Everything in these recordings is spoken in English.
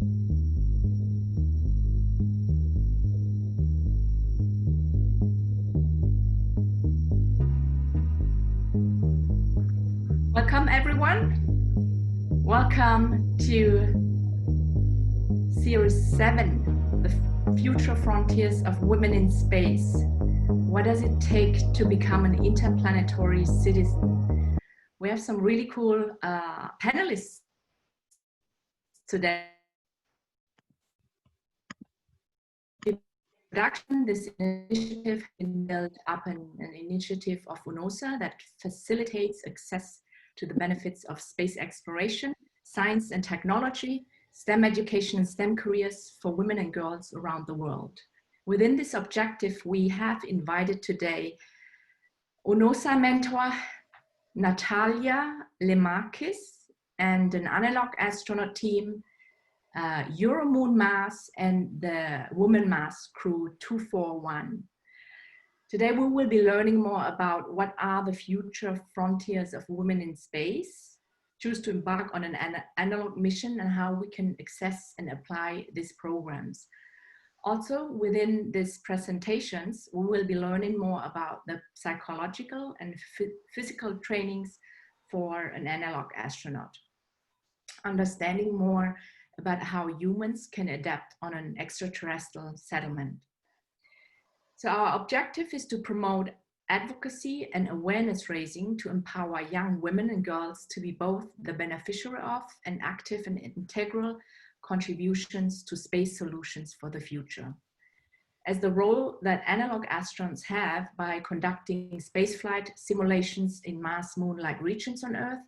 Welcome everyone. Welcome to Series 7, the future frontiers of women in space. What does it take to become an interplanetary citizen? We have some really cool panelists today. This initiative has been built up an initiative of UNOOSA that facilitates access to the benefits of space exploration, science and technology, STEM education and STEM careers for women and girls around the world. Within this objective, we have invited today UNOOSA mentor Natalia, Lemarquis, and an Analog Astronaut Team, EuroMoonMars, and the WoMars Crew 241. Today we will be learning more about what are the future frontiers of women in space, choose to embark on an analog mission, and how we can access and apply these programs. Also, within these presentations, we will be learning more about the psychological and physical trainings for an analog astronaut, understanding more about how humans can adapt on an extraterrestrial settlement. So our objective is to promote advocacy and awareness raising to empower young women and girls to be both the beneficiary of and active and integral contributions to space solutions for the future. As the role that analog astronauts have by conducting spaceflight simulations in Mars moon-like regions on Earth,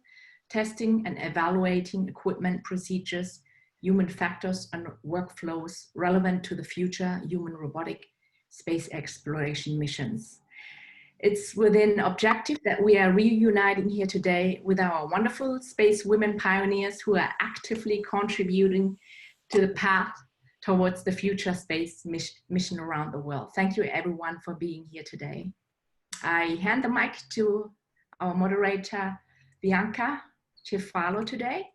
testing and evaluating equipment procedures, human factors and workflows relevant to the future human robotic space exploration missions. It's within objective that we are reuniting here today with our wonderful space women pioneers who are actively contributing to the path towards the future space mission around the world. Thank you everyone for being here today. I hand the mic to our moderator, Bianca Cefalo today.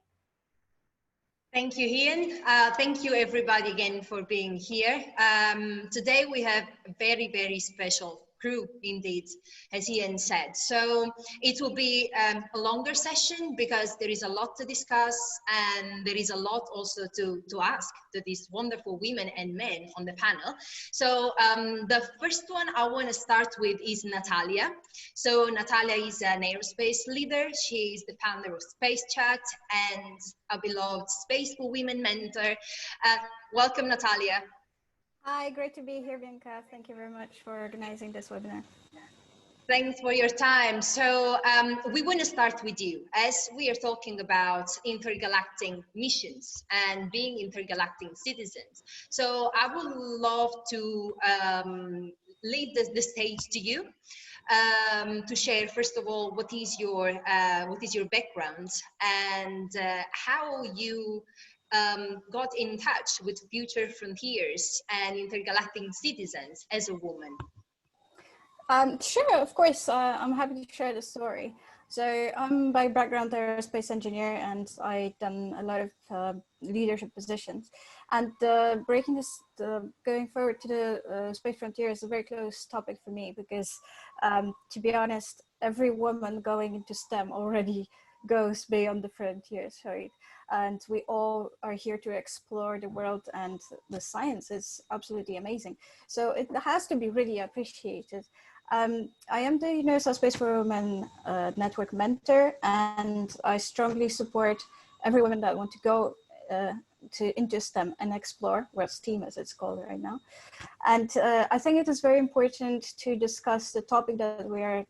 Thank you, Ian. Thank you everybody again for being here. Today we have a very, very special crew indeed, as Ian said. So it will be a longer session because there is a lot to discuss and there is a lot also to ask to these wonderful women and men on the panel. So the first one I want to start with is Natalia. So Natalia is an aerospace leader. She is the founder of Space Chat and a beloved Space for Women mentor. Welcome, Natalia. Hi, great to be here, Bianca. Thank you very much for organizing this webinar. Thanks for your time. So we want to start with you as we are talking about intergalactic missions and being intergalactic citizens. So I would love to leave the stage to you to share, first of all, what is your background and how you got in touch with future frontiers and intergalactic citizens as a woman. Sure, of course, I'm happy to share the story. So I'm by background a aerospace engineer and I've done a lot of leadership positions. And going forward to the space frontier is a very close topic for me because to be honest, every woman going into STEM already goes beyond the frontiers, right? And we all are here to explore the world and the science is absolutely amazing. So it has to be really appreciated. I am the UNOOSA Space for Women network mentor, and I strongly support every woman that want to go into STEM and explore, well, STEAM as it's called right now. And I think it is very important to discuss the topic that we are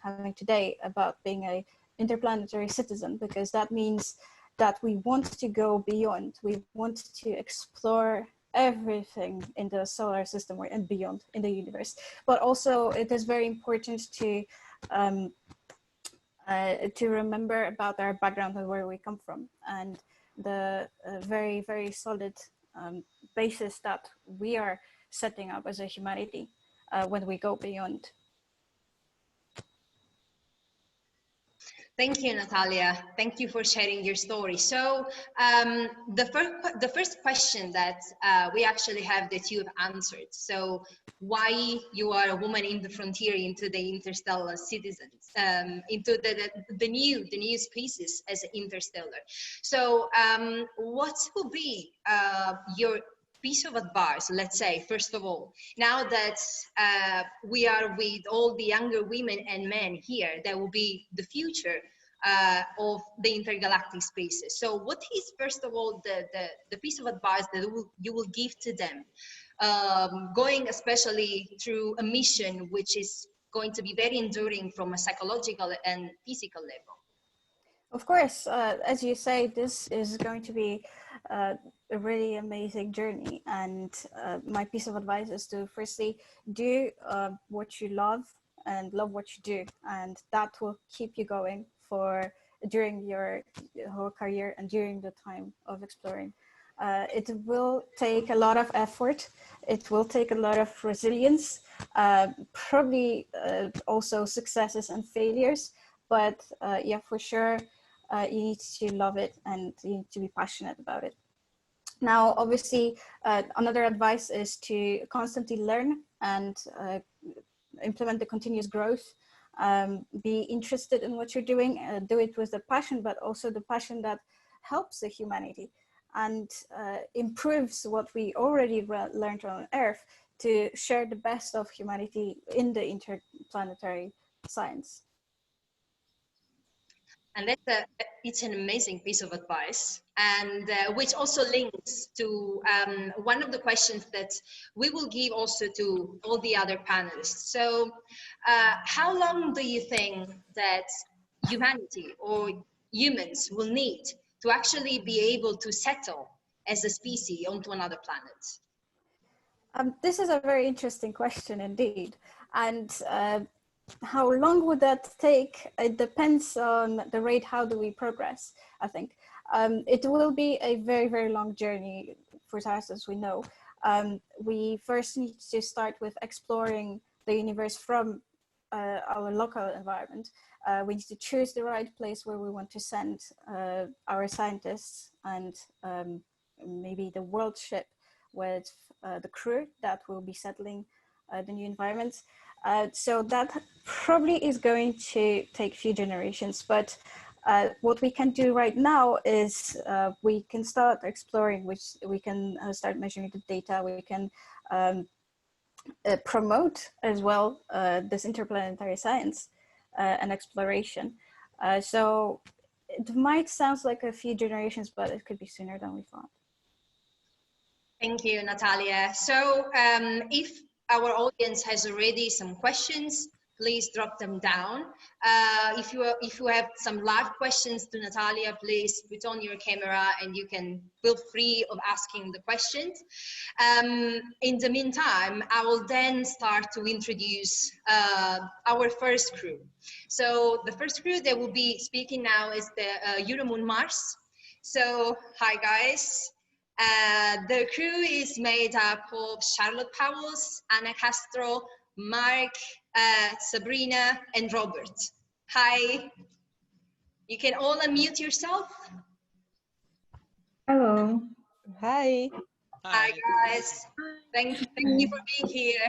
having today about being a interplanetary citizen, because that means that we want to go beyond. We want to explore everything in the solar system or and beyond in the universe. But also it is very important to remember about our background and where we come from, and the very, very solid basis that we are setting up as a humanity when we go beyond. Thank you, Natalia. Thank you for sharing your story. So the first question that we actually have that you have answered. So why you are a woman in the frontier into the interstellar citizens, into the new species as interstellar. So what will be your piece of advice, let's say, first of all, now that we are with all the younger women and men here, that will be the future of the intergalactic spaces. So what is, first of all, the piece of advice that you will give to them, going especially through a mission which is going to be very enduring from a psychological and physical level? Of course, as you say, this is going to be a really amazing journey. And my piece of advice is to firstly do what you love and love what you do. And that will keep you going for during your whole career and during the time of exploring. It will take a lot of effort. It will take a lot of resilience, probably also successes and failures. But yeah, for sure, you need to love it and you need to be passionate about it. Now, obviously, another advice is to constantly learn and implement the continuous growth. Be interested in what you're doing, do it with the passion, but also the passion that helps the humanity and improves what we already learned on Earth to share the best of humanity in the interplanetary science. And it's an amazing piece of advice, and which also links to one of the questions that we will give also to all the other panelists. So how long do you think that humanity or humans will need to actually be able to settle as a species onto another planet? This is a very interesting question indeed. And how long would that take? It depends on the rate, how do we progress, I think. It will be a very, very long journey for us, as we know. We first need to start with exploring the universe from our local environment. We need to choose the right place where we want to send our scientists and maybe the world ship with the crew that will be settling the new environments. So that probably is going to take a few generations, but what we can do right now is we can start exploring, which we can start measuring the data. We can promote as well this interplanetary science and exploration. So it might sound like a few generations, but it could be sooner than we thought. Thank you, Natalia. So if our audience has already some questions, please drop them down. If you have some live questions to Natalia, please put on your camera and you can feel free of asking the questions. In the meantime, I will then start to introduce our first crew. So the first crew that will be speaking now is the EuroMoonMars. So hi guys. The crew is made up of Charlotte Powells, Anna Castro, Mark, Sabrina, and Robert. Hi. You can all unmute yourself. Hello. Hi. Hi guys. Thank you for being here.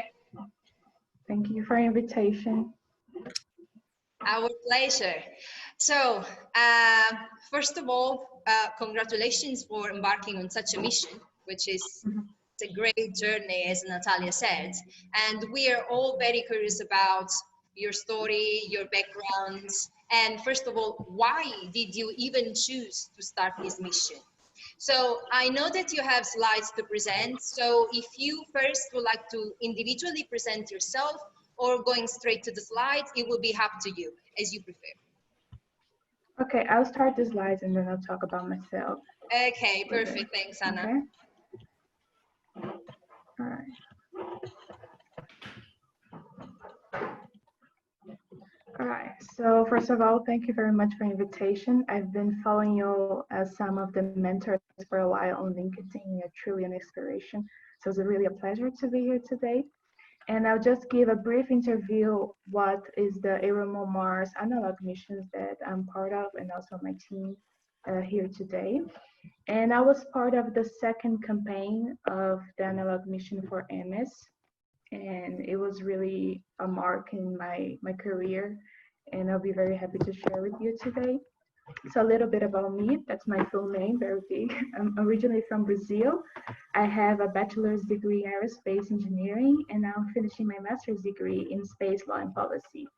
Thank you for the invitation. Our pleasure. So, first of all, congratulations for embarking on such a mission, which is a great journey, as Natalia said. And we are all very curious about your story, your background, and first of all, why did you even choose to start this mission? So I know that you have slides to present. So if you first would like to individually present yourself or going straight to the slides, it will be up to you, as you prefer. Okay, I'll start the slides and then I'll talk about myself. Okay, perfect. Thanks, Anna. Okay. All right. All right, so first of all, thank you very much for the invitation. I've been following you as some of the mentors for a while on LinkedIn. You're truly an inspiration. So it's really a pleasure to be here today. And I'll just give a brief interview what is the EuroMoonMars analog missions that I'm part of, and also my team here today. And I was part of the second campaign of the analog mission for EMMIHS, and it was really a mark in my career, and I'll be very happy to share with you today. So a little bit about me. That's my full name, very big. I'm originally from Brazil. I have a bachelor's degree in aerospace engineering, and now I'm finishing my master's degree in space law and policy.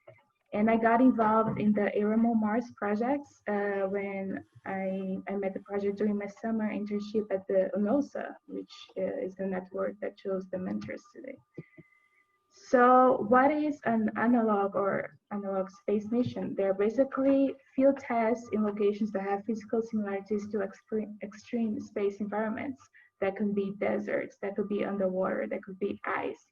And I got involved in the EuroMoonMars projects when I met the project during my summer internship at the UNOOSA, which is the network that chose the mentors today. So what is an analog or analog space mission? They're basically field tests in locations that have physical similarities to extreme space environments. That can be deserts, that could be underwater, that could be ice.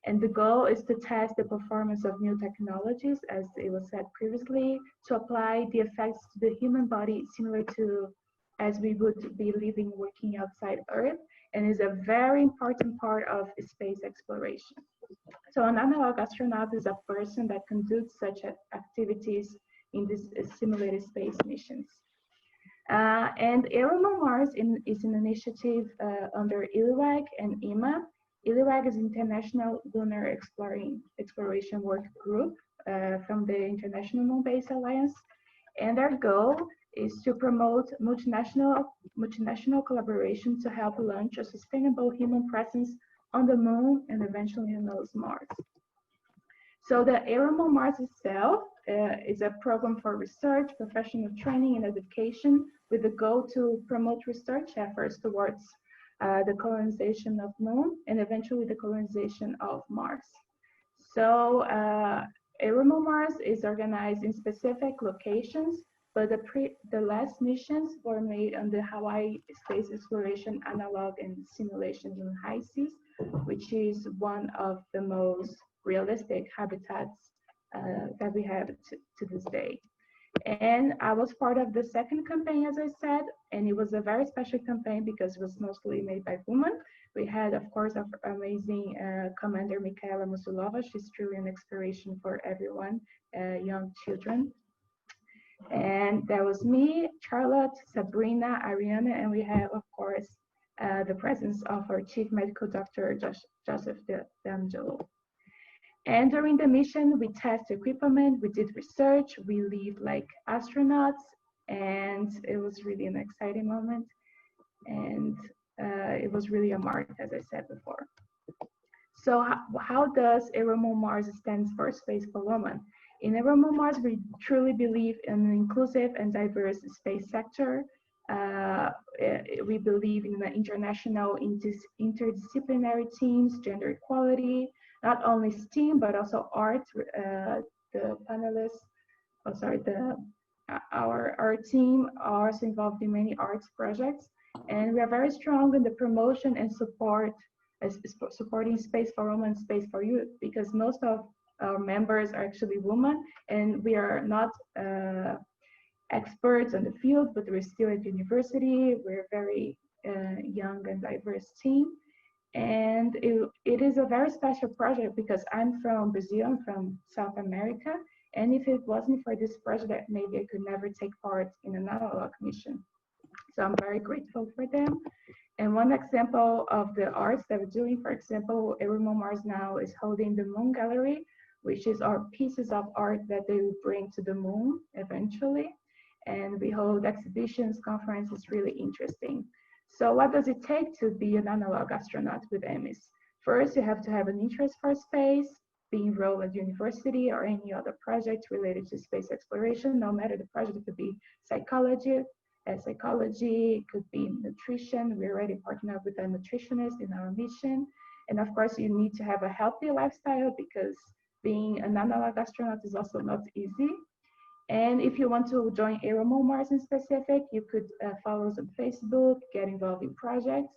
And the goal is to test the performance of new technologies, as it was said previously, to apply the effects to the human body similar to as we would be living, working outside Earth, and is a very important part of space exploration. So an analog astronaut is a person that conducts such activities in these simulated space missions. And EuroMoonMars is an initiative under ILUAG and IMA. ILUAG is International Lunar Exploration Work Group from the International Moon Base Alliance. And our goal is to promote multinational collaboration to help launch a sustainable human presence on the moon and eventually on Mars. So the EuroMoonMars itself is a program for research, professional training, and education with the goal to promote research efforts towards the colonization of Moon and eventually the colonization of Mars. So EuroMoonMars is organized in specific locations, but the last missions were made on the Hawaii Space Exploration Analog and Simulations in High Seas, which is one of the most realistic habitats that we have to this day. And I was part of the second campaign, as I said, and it was a very special campaign because it was mostly made by women. We had, of course, our amazing Commander Michaela Musulova. She's truly an inspiration for everyone, young children. And there was me, Charlotte, Sabrina, Ariana, and we have, of course, the presence of our Chief Medical Doctor, Joseph D'Angelo. And during the mission, we test equipment, we did research, we lived like astronauts, and it was really an exciting moment. And it was really a mark, as I said before. So how does EuroMoonMars stand for Space for Women? In EuroMoonMars, we truly believe in an inclusive and diverse space sector. We believe in the international interdisciplinary teams, gender equality, not only STEAM, but also art. The panelists, our team are also involved in many arts projects. And we are very strong in the promotion and supporting Space for Women, Space for Youth, because most of our members are actually women, and we are not experts in the field, but we're still at university. We're a very young and diverse team. And it is a very special project because I'm from Brazil, I'm from South America. And if it wasn't for this project, maybe I could never take part in an analog mission. So I'm very grateful for them. And one example of the arts that we're doing, for example, EuroMoonMars now is holding the Moon Gallery, which is our pieces of art that they will bring to the moon eventually. And we hold exhibitions, conferences, really interesting. So what does it take to be an analog astronaut with EMMIHS? First, you have to have an interest for space, be enrolled at university or any other project related to space exploration. No matter the project, it could be psychology, it could be nutrition. We already partnered with a nutritionist in our mission. And of course, you need to have a healthy lifestyle because being an analog astronaut is also not easy. And if you want to join EuroMoonMars in specific, you could follow us on Facebook, get involved in projects.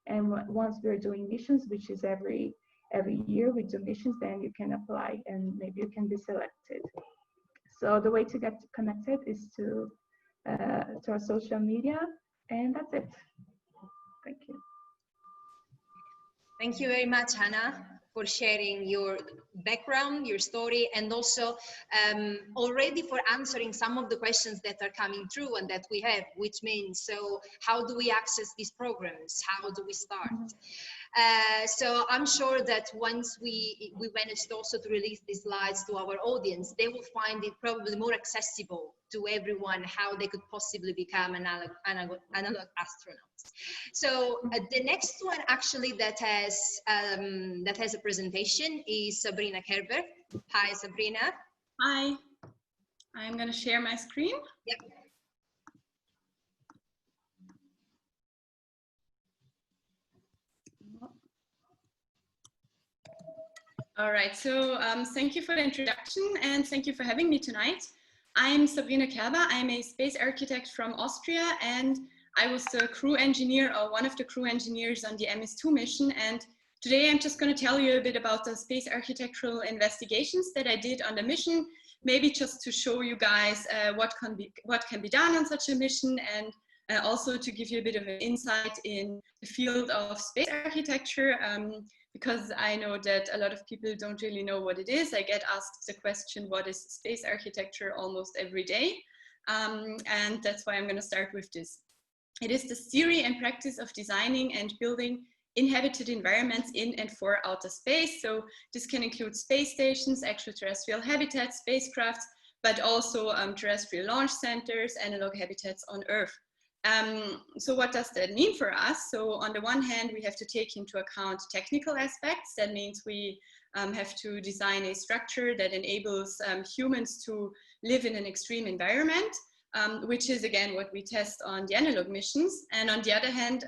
And once we're doing missions, which is every year we do missions, then you can apply and maybe you can be selected. So the way to get connected is to our social media, and that's it. Thank you. Thank you very much, Hannah, for sharing your background, your story, and also already for answering some of the questions that are coming through and that we have, which means, so how do we access these programs? How do we start? So I'm sure that once we managed also to release these slides to our audience, they will find it probably more accessible to everyone, how they could possibly become analog astronauts. So the next one actually that has a presentation is Sabrina Kerber. Hi, Sabrina. Hi, I'm going to share my screen. Yep. All right, so thank you for the introduction and thank you for having me tonight. I'm Sabrina Kerber. I'm a space architect from Austria, and I was the crew engineer, or one of the crew engineers on the EMMIHS-II mission. And today I'm just going to tell you a bit about the space architectural investigations that I did on the mission, maybe just to show you guys what can be done on such a mission, and also to give you a bit of an insight in the field of space architecture. Because I know that a lot of people don't really know what it is. I get asked the question, what is space architecture, almost every day. And that's why I'm going to start with this. It is the theory and practice of designing and building inhabited environments in and for outer space. So this can include space stations, extraterrestrial habitats, spacecrafts, but also terrestrial launch centers, analog habitats on Earth. So what does that mean for us? So on the one hand, we have to take into account technical aspects. That means we have to design a structure that enables humans to live in an extreme environment, which is again what we test on the analog missions. And on the other hand,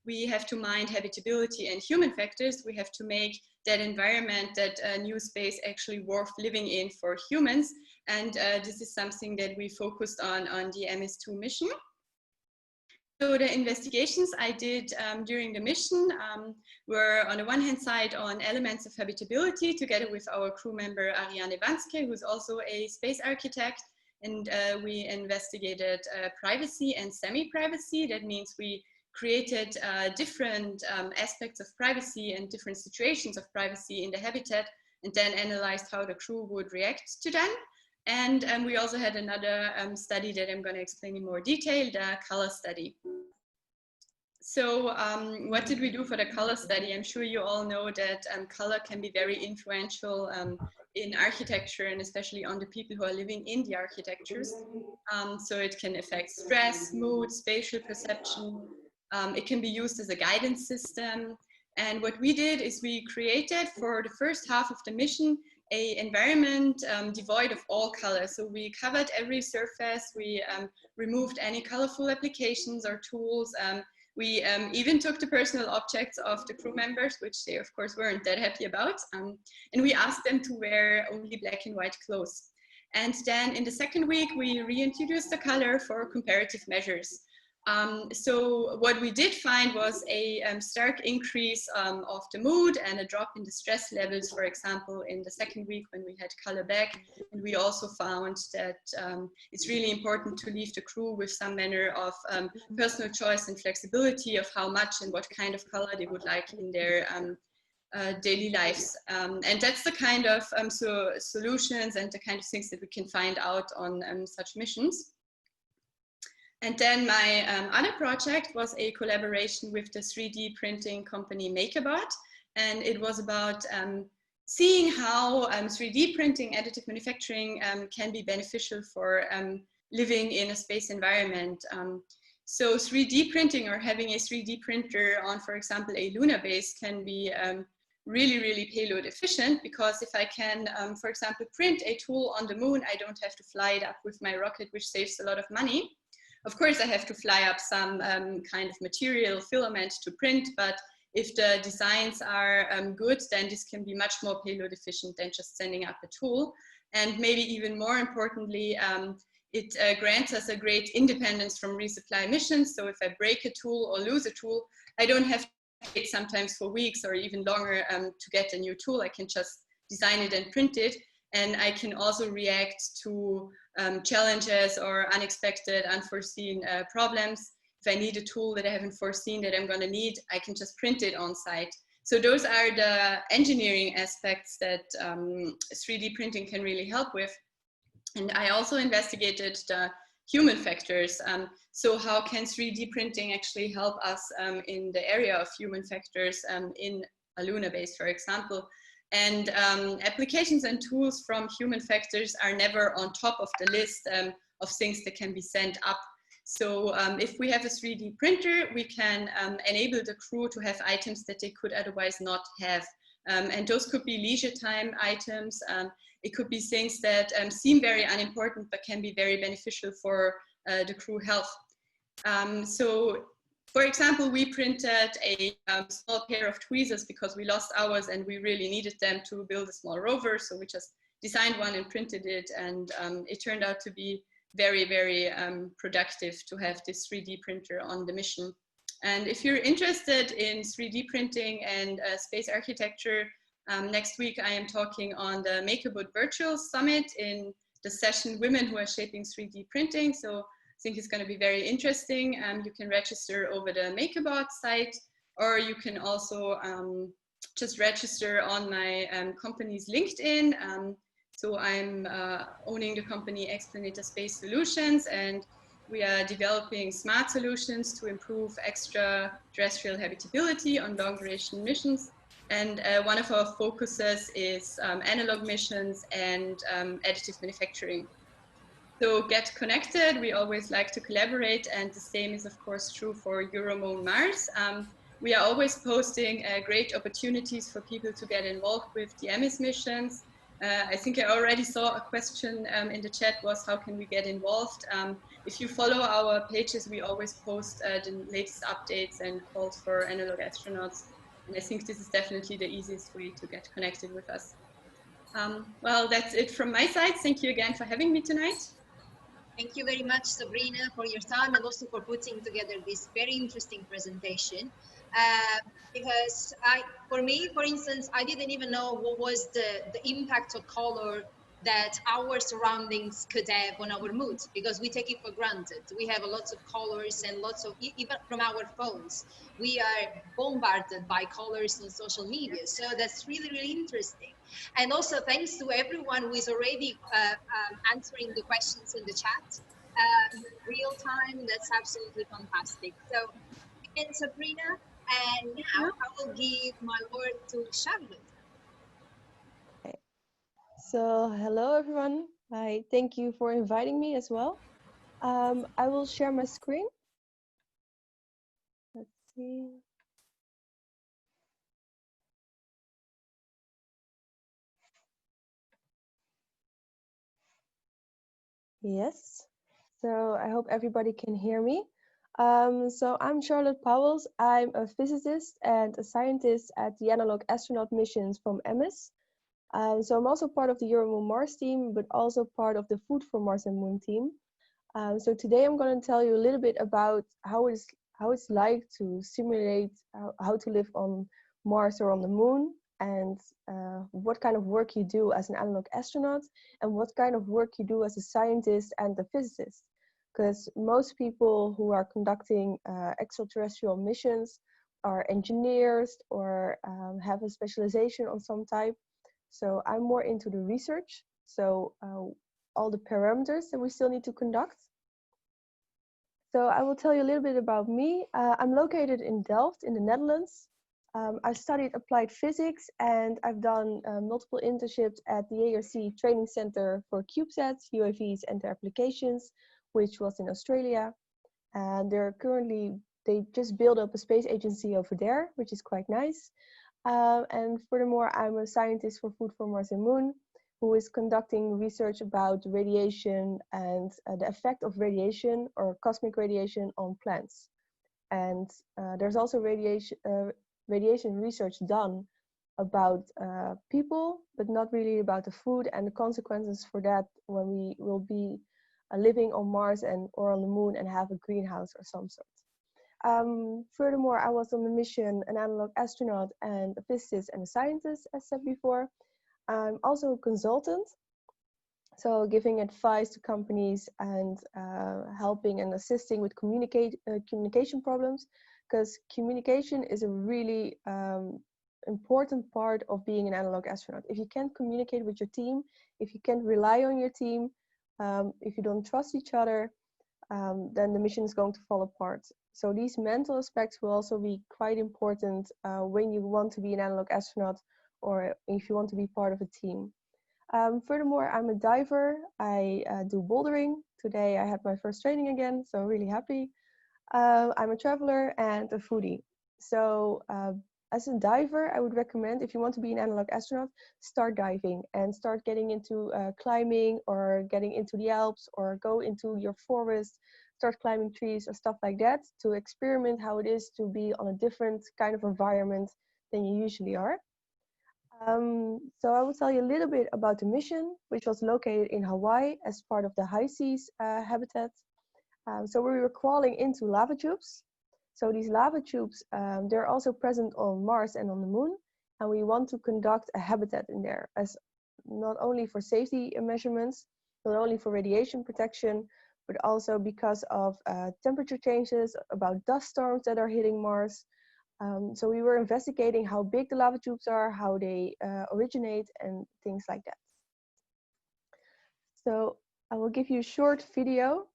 we have to mind habitability and human factors. We have to make that environment, that new space, actually worth living in for humans. And this is something that we focused on the EMMIHS-II mission. So the investigations I did during the mission were on the one hand side on elements of habitability together with our crew member Ariane Vanske, who's also a space architect, and we investigated privacy and semi-privacy. That means we created different aspects of privacy and different situations of privacy in the habitat, and then analyzed how the crew would react to them. And we also had another study that I'm going to explain in more detail, the color study. So what did we do for the color study? I'm sure you all know that color can be very influential in architecture, and especially on the people who are living in the architectures. So it can affect stress, mood, spatial perception. It can be used as a guidance system. And what we did is we created for the first half of the mission an environment devoid of all colors. So we covered every surface, we removed any colorful applications or tools. We even took the personal objects of the crew members, which they of course weren't that happy about. And we asked them to wear only black and white clothes. And then in the second week, we reintroduced the color for comparative measures. So what we did find was a stark increase of the mood and a drop in the stress levels, for example, in the second week when we had color back. And we also found that it's really important to leave the crew with some manner of personal choice and flexibility of how much and what kind of color they would like in their daily lives. And that's the kind of solutions and the kind of things that we can find out on such missions. And then my other project was a collaboration with the 3D printing company MakerBot. And it was about seeing how 3D printing, additive manufacturing can be beneficial for living in a space environment. So 3D printing, or having a 3D printer on, for example, a lunar base, can be really, really payload efficient, because if I can, for example, print a tool on the moon, I don't have to fly it up with my rocket, which saves a lot of money. Of course, I have to fly up some kind of material filament to print, but if the designs are good, then this can be much more payload efficient than just sending up a tool. And maybe even more importantly, it grants us a great independence from resupply missions. So if I break a tool or lose a tool, I don't have to wait sometimes for weeks or even longer to get a new tool. I can just design it and print it. And I can also react to challenges or unexpected, unforeseen problems. If I need a tool that I haven't foreseen that I'm going to need, I can just print it on site. So those are the engineering aspects that 3D printing can really help with. And I also investigated the human factors. So how can 3D printing actually help us in the area of human factors in a lunar base, for example? And applications and tools from human factors are never on top of the list of things that can be sent up. So if we have a 3D printer, we can enable the crew to have items that they could otherwise not have. And those could be leisure time items. It could be things that seem very unimportant, but can be very beneficial for the crew health. So, for example, we printed a small pair of tweezers because we lost ours and we really needed them to build a small rover. So we just designed one and printed it, and it turned out to be very, very productive to have this 3D printer on the mission. And if you're interested in 3D printing and space architecture, next week I am talking on the MakerBot Virtual Summit in the session Women Who Are Shaping 3D Printing. So I think it's going to be very interesting. You can register over the MakerBot site, or you can also just register on my company's LinkedIn. So I'm owning the company Explainator Space Solutions, and we are developing smart solutions to improve extraterrestrial habitability on long duration missions. And one of our focuses is analog missions and additive manufacturing. So get connected. We always like to collaborate, and the same is of course true for EuroMoonMars. We are always posting great opportunities for people to get involved with the EMMIHS missions. I think I already saw a question in the chat was how can we get involved? If you follow our pages, we always post the latest updates and calls for analog astronauts. And I think this is definitely the easiest way to get connected with us. Well, that's it from my side. Thank you again for having me tonight. Thank you very much, Sabrina, for your time and also for putting together this very interesting presentation. Because for me, for instance, I didn't even know what was the impact of color that our surroundings could have on our mood, because we take it for granted. We have lots of colors and lots of, even from our phones, we are bombarded by colors on social media. So that's really, really interesting. And also thanks to everyone who is already answering the questions in the chat real time. That's absolutely fantastic. So again, Sabrina, and now I will give my word to Charlotte. Okay. So hello everyone. Hi, thank you for inviting me as well. I will share my screen. Let's see. Yes, so I hope everybody can hear me. So I'm Charlotte Powels. I'm a physicist and a scientist at the Analog Astronaut missions from EMMIHS. So I'm also part of the EuroMoonMars team, but also part of the Food for Mars and Moon team. So today I'm going to tell you a little bit about how it's like to simulate how to live on Mars or on the Moon, and what kind of work you do as an analog astronaut, and what kind of work you do as a scientist and a physicist. Because most people who are conducting extraterrestrial missions are engineers or have a specialization on some type. So I'm more into the research. So all the parameters that we still need to conduct. So I will tell you a little bit about me. I'm located in Delft in the Netherlands. I studied applied physics, and I've done multiple internships at the ARC Training Center for CubeSats, UAVs and their applications, which was in Australia. And they just built up a space agency over there, which is quite nice. And furthermore, I'm a scientist for Food for Mars and Moon, who is conducting research about radiation and the effect of radiation or cosmic radiation on plants. And there's also radiation research done about people, but not really about the food and the consequences for that when we will be living on Mars or on the Moon and have a greenhouse or some sort. Furthermore, I was on the mission an analog astronaut and a physicist and a scientist, as said before. I'm also a consultant, so giving advice to companies and helping and assisting with communication problems, because communication is a really important part of being an analog astronaut. If you can't communicate with your team, if you can't rely on your team, if you don't trust each other, then the mission is going to fall apart. So these mental aspects will also be quite important when you want to be an analog astronaut or if you want to be part of a team. Furthermore, I'm a diver. I do bouldering. Today I had my first training again, so I'm really happy. I'm a traveler and a foodie. So as a diver, I would recommend, if you want to be an analog astronaut, start diving and start getting into climbing or getting into the Alps or go into your forest, start climbing trees or stuff like that to experiment how it is to be on a different kind of environment than you usually are. So I will tell you a little bit about the mission, which was located in Hawaii as part of the high seas habitat. So we were crawling into lava tubes. So these lava tubes, they're also present on Mars and on the Moon. And we want to conduct a habitat in there, as not only for safety measurements, not only for radiation protection, but also because of temperature changes, about dust storms that are hitting Mars. So we were investigating how big the lava tubes are, how they originate, and things like that. So I will give you a short video,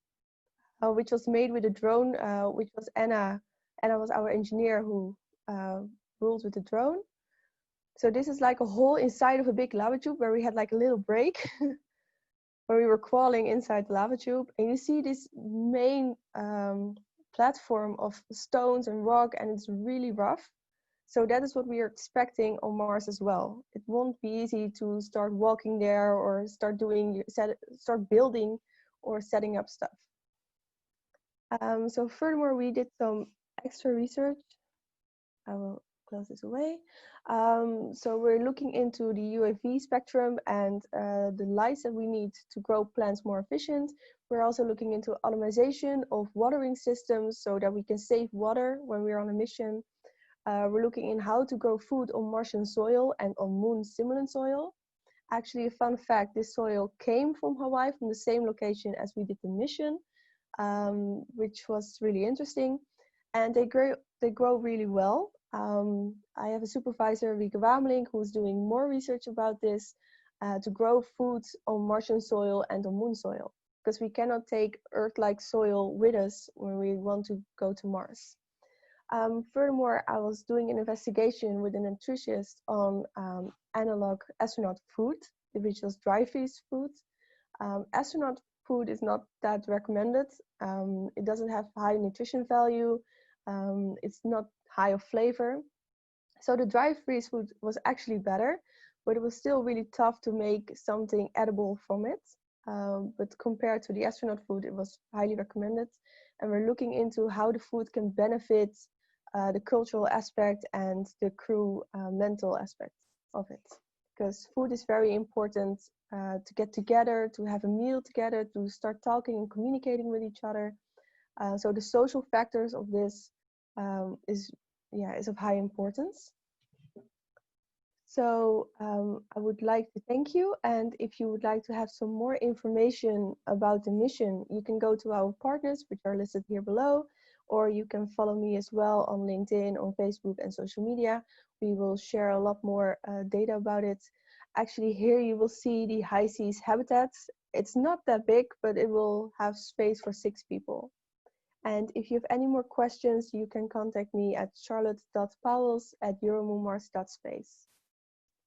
which was made with a drone, which was Anna. Anna was our engineer who ruled with the drone. So this is like a hole inside of a big lava tube where we had like a little break where we were crawling inside the lava tube. And you see this main platform of stones and rock, and it's really rough. So that is what we are expecting on Mars as well. It won't be easy to start walking there or start building or setting up stuff. So furthermore, we did some extra research. I will close this away. So we're looking into the UAV spectrum and the lights that we need to grow plants more efficient. We're also looking into optimization of watering systems so that we can save water when we're on a mission. We're looking in how to grow food on Martian soil and on Moon simulant soil. Actually, a fun fact, this soil came from Hawaii, from the same location as we did the mission, which was really interesting. And they grow really well. I have a supervisor, Rieke Wameling, who's doing more research about this to grow food on Martian soil and on Moon soil, because we cannot take Earth-like soil with us when we want to go to Mars. Furthermore, I was doing an investigation with a nutritionist on analog astronaut food, which was dry freeze food. Astronaut food is not that recommended. It doesn't have high nutrition value. It's not high of flavor. So the dry freeze food was actually better, but it was still really tough to make something edible from it. But compared to the astronaut food, it was highly recommended. And we're looking into how the food can benefit the cultural aspect and the crew mental aspect of it. Because food is very important to get together, to have a meal together, to start talking and communicating with each other. So the social factors of this is of high importance. So I would like to thank you, and if you would like to have some more information about the mission, you can go to our partners, which are listed here below, or you can follow me as well on LinkedIn, on Facebook and social media. We will share a lot more data about it. Actually, here you will see the high seas habitats. It's not that big, but it will have space for 6 people. And if you have any more questions, you can contact me at charlotte.powels@euromoonmars.space.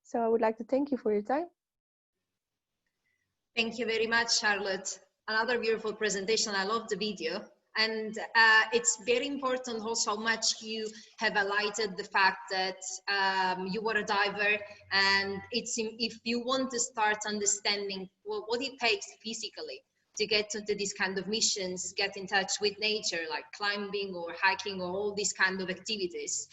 So I would like to thank you for your time. Thank you very much, Charlotte. Another beautiful presentation. I love the video. And it's very important also how much you have highlighted the fact that you were a diver, and if you want to start understanding what it takes physically to get into these kind of missions, get in touch with nature, like climbing or hiking or all these kind of activities,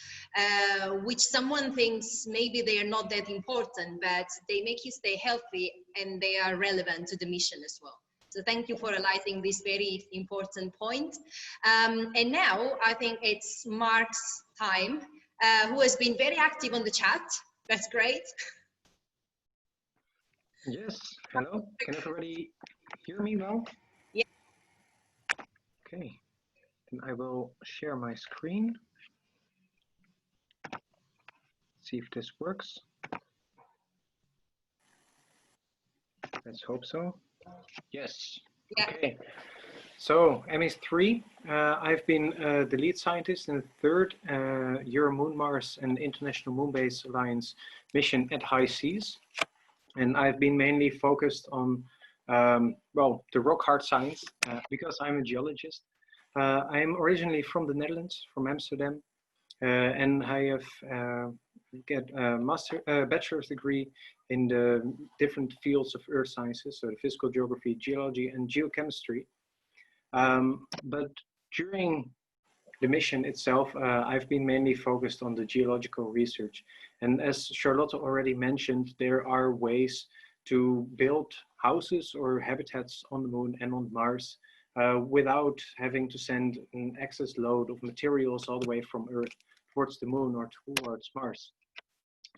which someone thinks maybe they are not that important, but they make you stay healthy and they are relevant to the mission as well. So thank you for highlighting this very important point. And now I think it's Mark's time, who has been very active on the chat. That's great. Yes, hello. Can everybody hear me well? Yeah. Okay, then I will share my screen. see if this works. Let's hope so. Yes. Yeah. Okay. So EMMIHS-III, I've been the lead scientist in the third EuroMoonMars and International Moonbase Alliance mission at high seas. And I've been mainly focused on, well, the rock hard science because I'm a geologist. I am originally from the Netherlands, from Amsterdam, and I have get a bachelor's degree in the different fields of earth sciences, so the physical geography, geology, and geochemistry. But during the mission itself, I've been mainly focused on the geological research. And as Charlotte already mentioned, there are ways to build houses or habitats on the moon and on Mars without having to send an excess load of materials all the way from Earth towards the moon or towards Mars.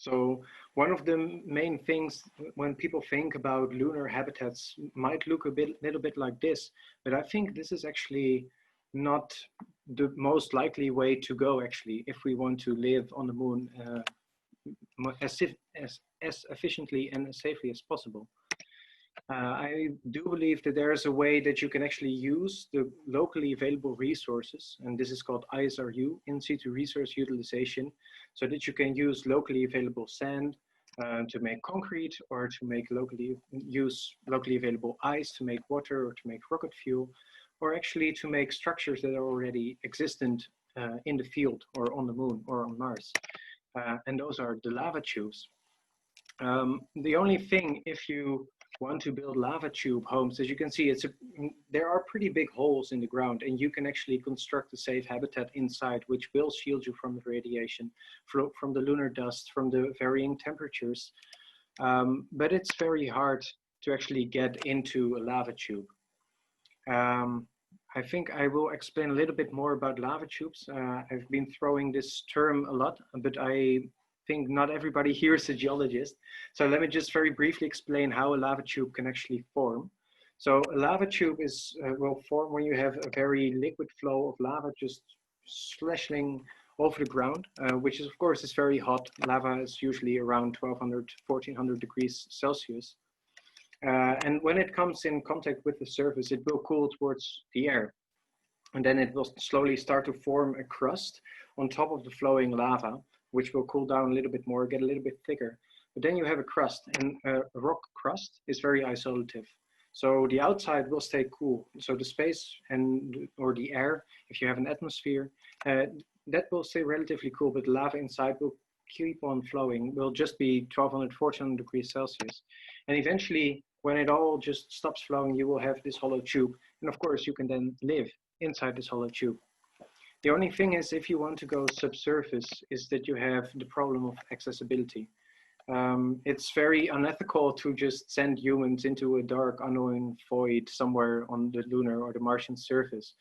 So one of the main things when people think about lunar habitats might look little bit like this, but I think this is actually not the most likely way to go actually if we want to live on the moon as efficiently and as safely as possible. I do believe that there is a way that you can actually use the locally available resources, and this is called ISRU, in situ resource utilization, so that you can use locally available sand to make concrete, or to make locally available ice to make water or to make rocket fuel, or actually to make structures that are already existent in the field or on the moon or on Mars. And those are the lava tubes. The only thing, if you want to build lava tube homes, as you can see, there are pretty big holes in the ground, and you can actually construct a safe habitat inside, which will shield you from the radiation, from the lunar dust, from the varying temperatures. But it's very hard to actually get into a lava tube. I think I will explain a little bit more about lava tubes. I've been throwing this term a lot, but I think not everybody here is a geologist. So let me just very briefly explain how a lava tube can actually form. So a lava tube will form when you have a very liquid flow of lava just slashing over the ground, which is, of course, is very hot. Lava is usually around 1200, 1400 degrees Celsius. And when it comes in contact with the surface, it will cool towards the air. And then it will slowly start to form a crust on top of the flowing lava, which will cool down a little bit more, get a little bit thicker. But then you have a crust, and a rock crust is very isolative. So the outside will stay cool. So the space or the air, if you have an atmosphere, that will stay relatively cool, but the lava inside will keep on flowing, will just be 1200, 1400 degrees Celsius. And eventually, when it all just stops flowing, you will have this hollow tube. And of course, you can then live inside this hollow tube. The only thing is, if you want to go subsurface, is that you have the problem of accessibility. It's very unethical to just send humans into a dark, unknown void somewhere on the lunar or the Martian surface.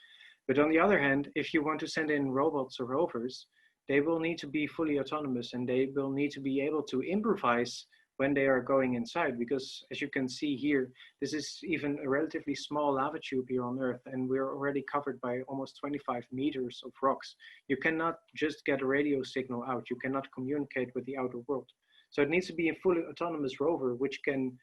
But on the other hand, if you want to send in robots or rovers, they will need to be fully autonomous, and they will need to be able to improvise when they are going inside, because as you can see here, this is even a relatively small lava tube here on Earth, and we're already covered by almost 25 meters of rocks. You cannot just get a radio signal out. You cannot communicate with the outer world. So it needs to be a fully autonomous rover, which can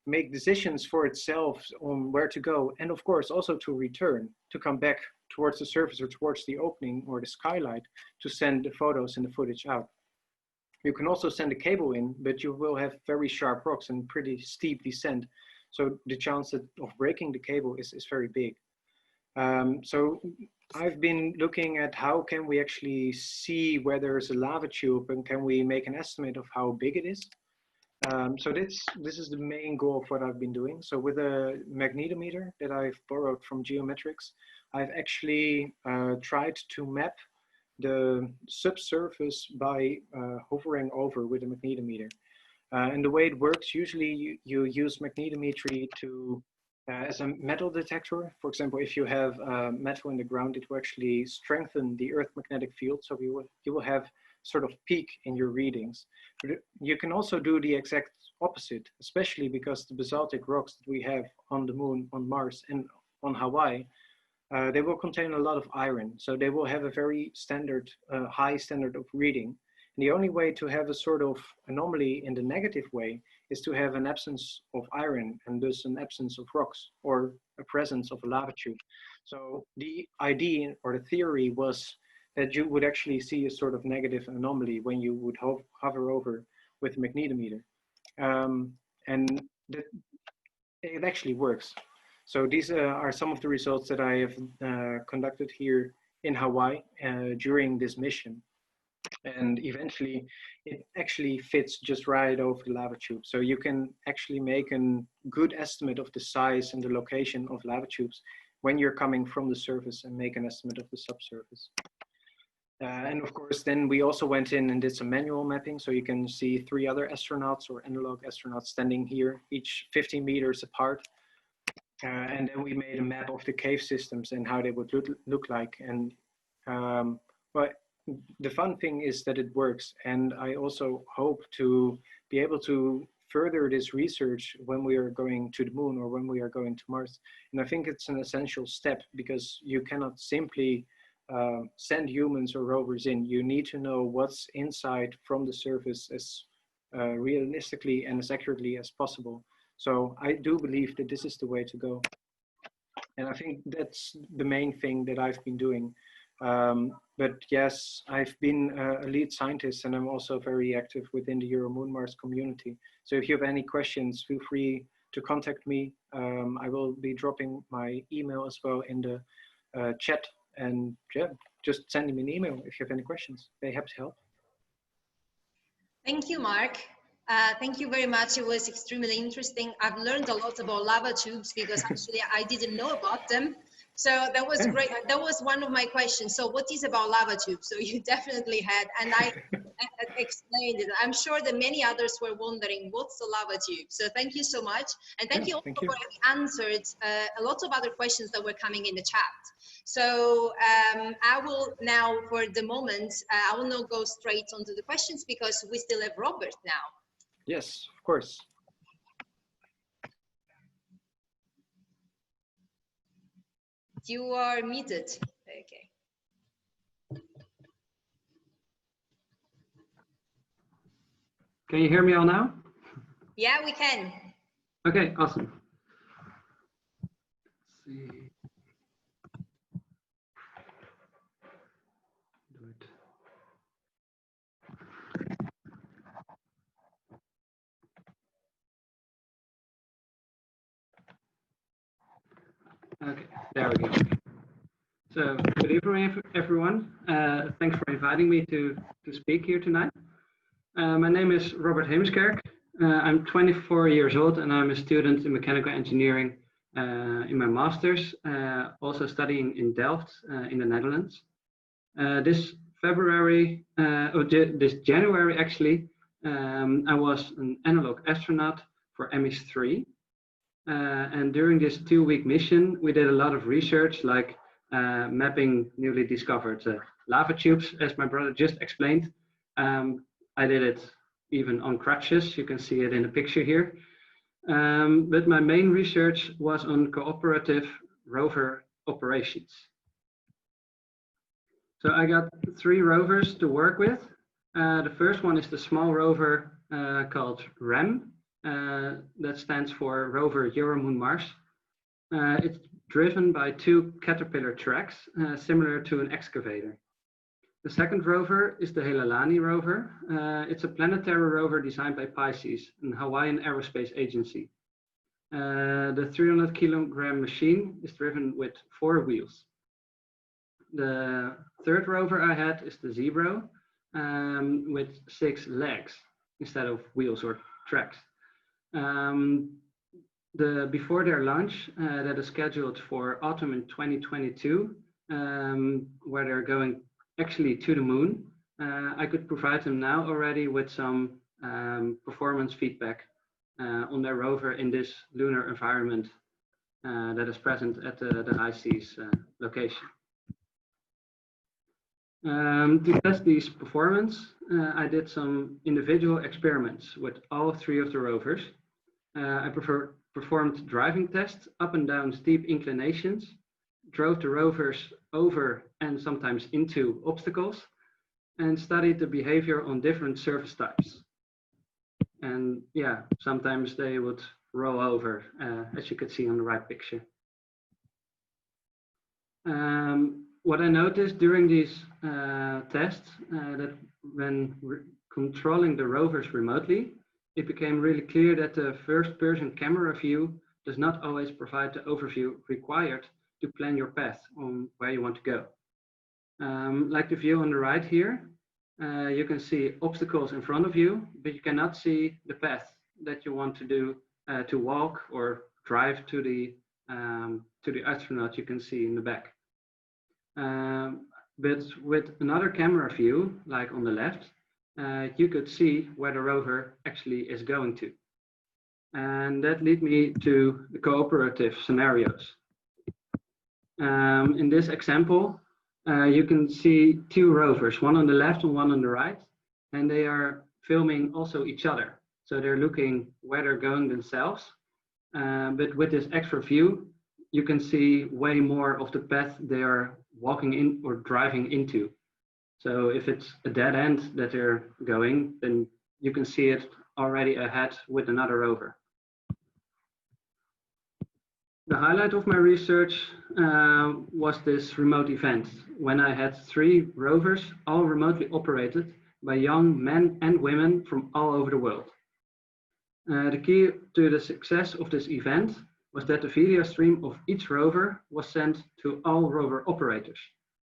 make decisions for itself on where to go, and of course also to return, to come back towards the surface or towards the opening or the skylight to send the photos and the footage out. You can also send a cable in, but you will have very sharp rocks and pretty steep descent. So the chance of breaking the cable is very big. So I've been looking at how can we actually see where there's a lava tube, and can we make an estimate of how big it is. So this is the main goal of what I've been doing. So with a magnetometer that I've borrowed from Geometrics, I've actually tried to map the subsurface by hovering over with a magnetometer. And the way it works, usually you use magnetometry to as a metal detector. For example, if you have metal in the ground, it will actually strengthen the Earth magnetic field. So you will have sort of peak in your readings. But you can also do the exact opposite, especially because the basaltic rocks that we have on the moon, on Mars, and on Hawaii, they will contain a lot of iron. So they will have a very standard, high standard of reading. And the only way to have a sort of anomaly in the negative way is to have an absence of iron and thus an absence of rocks or a presence of a lava tube. So the idea or the theory was that you would actually see a sort of negative anomaly when you would hover over with a magnetometer. And it actually works. So these are some of the results that I have conducted here in Hawaii during this mission. And eventually it actually fits just right over the lava tube. So you can actually make a good estimate of the size and the location of lava tubes when you're coming from the surface and make an estimate of the subsurface. And of course, then we also went in and did some manual mapping. So you can see 3 other astronauts or analog astronauts standing here, each 15 meters apart. And then we made a map of the cave systems and how they would look like. And but the fun thing is that it works. And I also hope to be able to further this research when we are going to the moon or when we are going to Mars. And I think it's an essential step because you cannot simply send humans or rovers in. You need to know what's inside from the surface as realistically and as accurately as possible. So I do believe that this is the way to go. And I think that's the main thing that I've been doing. But yes, I've been a lead scientist and I'm also very active within the EuroMoonMars community. So if you have any questions, feel free to contact me. I will be dropping my email as well in the chat. And yeah, just send me an email if you have any questions. Very happy to help. Thank you, Mark. Thank you very much. It was extremely interesting. I've learned a lot about lava tubes because actually I didn't know about them. So that was great. That was one of my questions. So what is about lava tubes? So you definitely had, and I explained it. I'm sure that many others were wondering what's a lava tube. So thank you so much. And thank you also for having answered a lot of other questions that were coming in the chat. So I will now, for the moment, I will not go straight onto the questions because we still have Robert now. Yes, of course. You are muted. Okay. Can you hear me all now? Yeah, we can. Okay, awesome. Let's see. Do it. Okay, there we go. So, good evening, everyone. Thanks for inviting me to speak here tonight. My name is Robert Heemskerk. I'm 24 years old and I'm a student in mechanical engineering in my master's, also studying in Delft in the Netherlands. This January actually, I was an analog astronaut for EMMIHS-III. And during this 2-week mission, we did a lot of research like mapping newly discovered lava tubes, as my brother just explained. I did it even on crutches. You can see it in the picture here. But my main research was on cooperative rover operations. So I got 3 rovers to work with. The first one is the small rover called REM. That stands for rover EuroMoonMars. It's driven by 2 caterpillar tracks, similar to an excavator. The second rover is the Helilani rover. It's a planetary rover designed by Pisces, an Hawaiian aerospace agency. The 300-kilogram machine is driven with 4 wheels. The third rover I had is the Zebro with 6 legs instead of wheels or tracks. Before their launch, that is scheduled for autumn in 2022, where they're going actually to the moon, I could provide them now already with some performance feedback on their rover in this lunar environment that is present at the high seas location. To test these performance, I did some individual experiments with all 3 of the rovers. I performed driving tests up and down steep inclinations, drove the rovers over and sometimes into obstacles, and studied the behavior on different surface types. And yeah, sometimes they would roll over, as you could see on the right picture. What I noticed during these tests, that when controlling the rovers remotely, it became really clear that the first-person camera view does not always provide the overview required to plan your path on where you want to go. Like the view on the right here, you can see obstacles in front of you, but you cannot see the path that you want to do to walk or drive to the astronaut you can see in the back. But with another camera view, like on the left, you could see where the rover actually is going to. And that led me to the cooperative scenarios. In this example, you can see two rovers, one on the left and one on the right, and they are filming also each other. So they're looking where they're going themselves. But with this extra view, you can see way more of the path they are walking in or driving into. So if it's a dead end that they're going, then you can see it already ahead with another rover. The highlight of my research was this remote event, when I had 3 rovers, all remotely operated by young men and women from all over the world. The key to the success of this event was that the video stream of each rover was sent to all rover operators,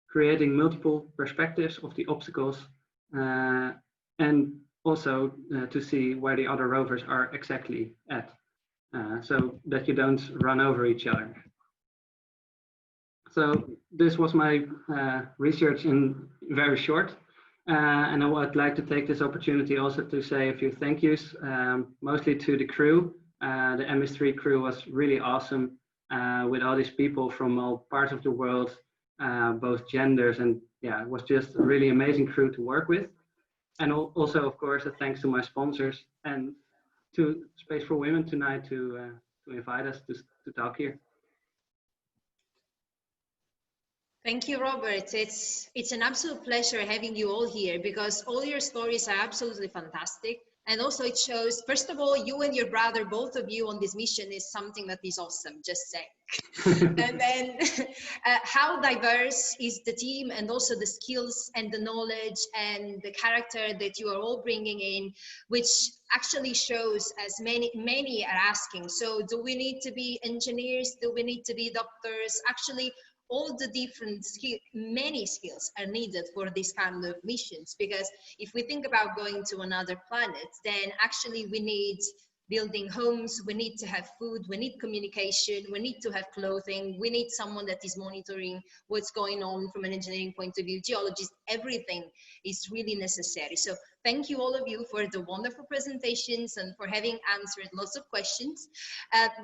creating multiple perspectives of the obstacles and also to see where the other rovers are exactly at. So that you don't run over each other. So this was my research in very short. And I would like to take this opportunity also to say a few thank yous, mostly to the crew. The EMMIHS-III crew was really awesome with all these people from all parts of the world, both genders, and yeah, it was just a really amazing crew to work with. And also, of course, a thanks to my sponsors and to Space for Women tonight to invite us to talk here. Thank you, Robert. It's an absolute pleasure having you all here, because all your stories are absolutely fantastic. And also it shows, first of all, you and your brother, both of you on this mission is something that is awesome, just saying. And then how diverse is the team, and also the skills and the knowledge and the character that you are all bringing in, which actually shows, as many are asking, so do we need to be engineers? Do we need to be doctors? Actually, all the different skills, many skills are needed for this kind of missions, because if we think about going to another planet, then actually we need building homes, we need to have food, we need communication, we need to have clothing, we need someone that is monitoring what's going on from an engineering point of view, geologists, everything is really necessary. So thank you all of you for the wonderful presentations and for having answered lots of questions.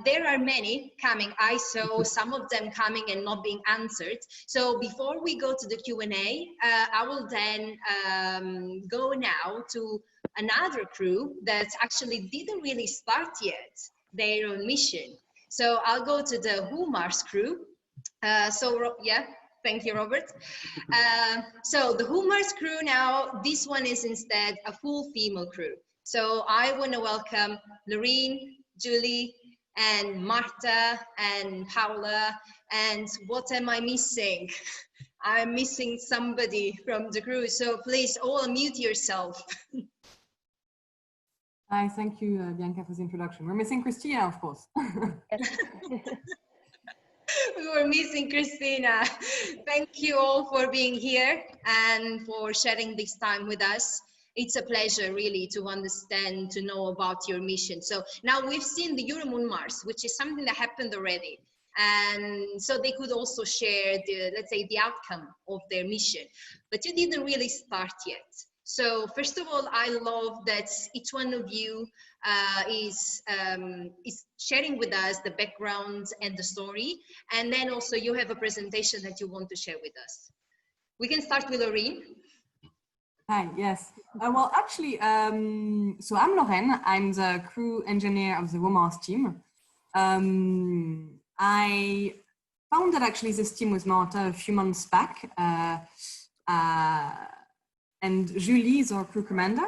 There are many coming. I saw some of them coming and not being answered. So before we go to the Q&A, I will then go now to another crew that actually didn't really start yet their own mission. So I'll go to the WoMars crew. Yeah, thank you, Robert. So the WoMars crew now, this one is instead a full female crew. So I want to welcome Lorraine, Julie, and Marta, and Paula, and what am I missing? I'm missing somebody from the crew, so please all mute yourself. Hi, thank you, Bianca, for the introduction. We're missing Christina, of course. We were missing Christina. Thank you all for being here and for sharing this time with us. It's a pleasure really to understand, to know about your mission. So now we've seen the EuroMoonMars, which is something that happened already. And so they could also share the, let's say, the outcome of their mission, but you didn't really start yet. So first of all, I love that each one of you is sharing with us the background and the story. And then also you have a presentation that you want to share with us. We can start with Lorraine. Hi, yes. Well, actually, so I'm Lorraine. I'm the crew engineer of the WoMars team. I founded actually this team with Marta a few months back. and Julie is our crew commander.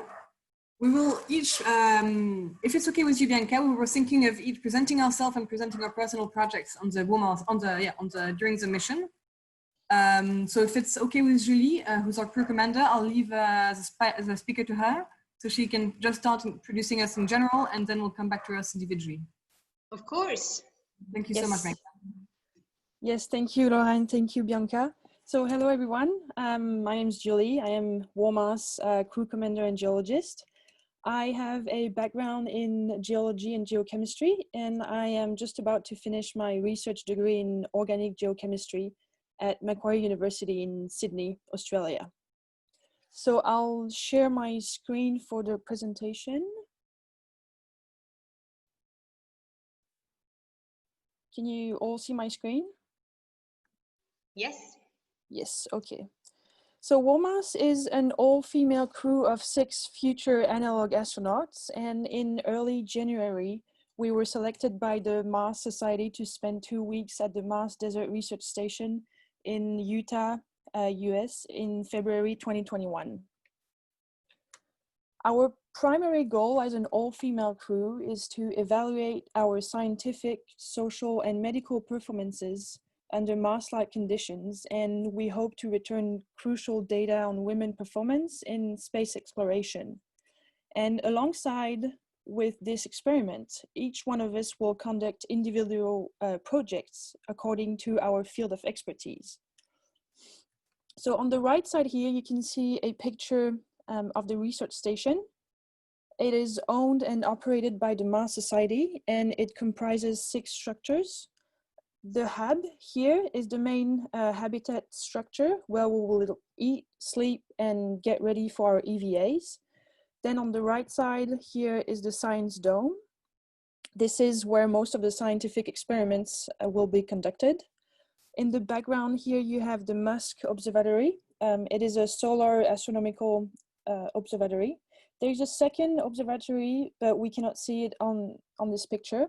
We will each, if it's okay with you, Bianca, we were thinking of each presenting ourselves and presenting our personal projects on the WoMars, during the mission. So if it's okay with Julie, who's our crew commander, I'll leave the speaker to her, so she can just start introducing us in general, and then we'll come back to us individually. Of course. Thank you so much, Bianca. Yes, thank you, Lorraine. Thank you, Bianca. So hello, everyone. My name is Julie. I am WoMars crew commander and geologist. I have a background in geology and geochemistry, and I am just about to finish my research degree in organic geochemistry at Macquarie University in Sydney, Australia. So I'll share my screen for the presentation. Can you all see my screen? Yes. Yes, okay. So WoMars is an all-female crew of 6 future analog astronauts, and in early January, we were selected by the Mars Society to spend 2 weeks at the Mars Desert Research Station in Utah, US in February 2021. Our primary goal as an all-female crew is to evaluate our scientific, social, and medical performances under Mars-like conditions, and we hope to return crucial data on women performance in space exploration. And alongside with this experiment, each one of us will conduct individual projects according to our field of expertise. So on the right side here, you can see a picture of the research station. It is owned and operated by the Mars Society, and it comprises 6 structures. The hub here is the main habitat structure where we will eat, sleep, and get ready for our EVAs. Then on the right side here is the science dome. This is where most of the scientific experiments will be conducted. In the background here you have the Musk Observatory. It is a solar astronomical observatory. There's a second observatory, but we cannot see it on this picture.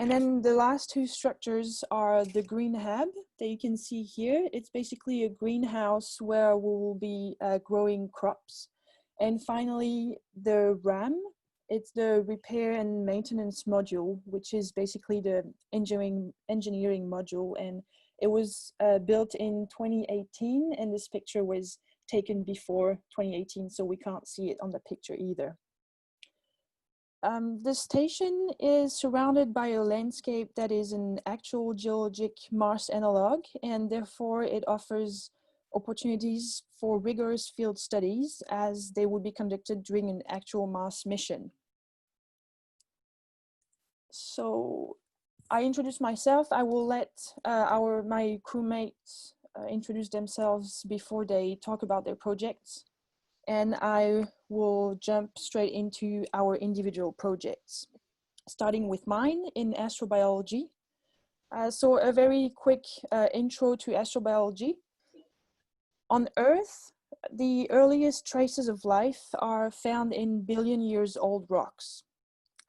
And then the last 2 structures are the green hub that you can see here. It's basically a greenhouse where we will be growing crops. And finally, the RAM, it's the repair and maintenance module, which is basically the engineering module. And it was built in 2018, and this picture was taken before 2018, so we can't see it on the picture either. The station is surrounded by a landscape that is an actual geologic Mars analog, and therefore it offers opportunities for rigorous field studies as they would be conducted during an actual Mars mission. So I introduce myself. I will let my crewmates introduce themselves before they talk about their projects. And I will jump straight into our individual projects, starting with mine in astrobiology. So a very quick intro to astrobiology. On Earth, the earliest traces of life are found in billion-years-old rocks.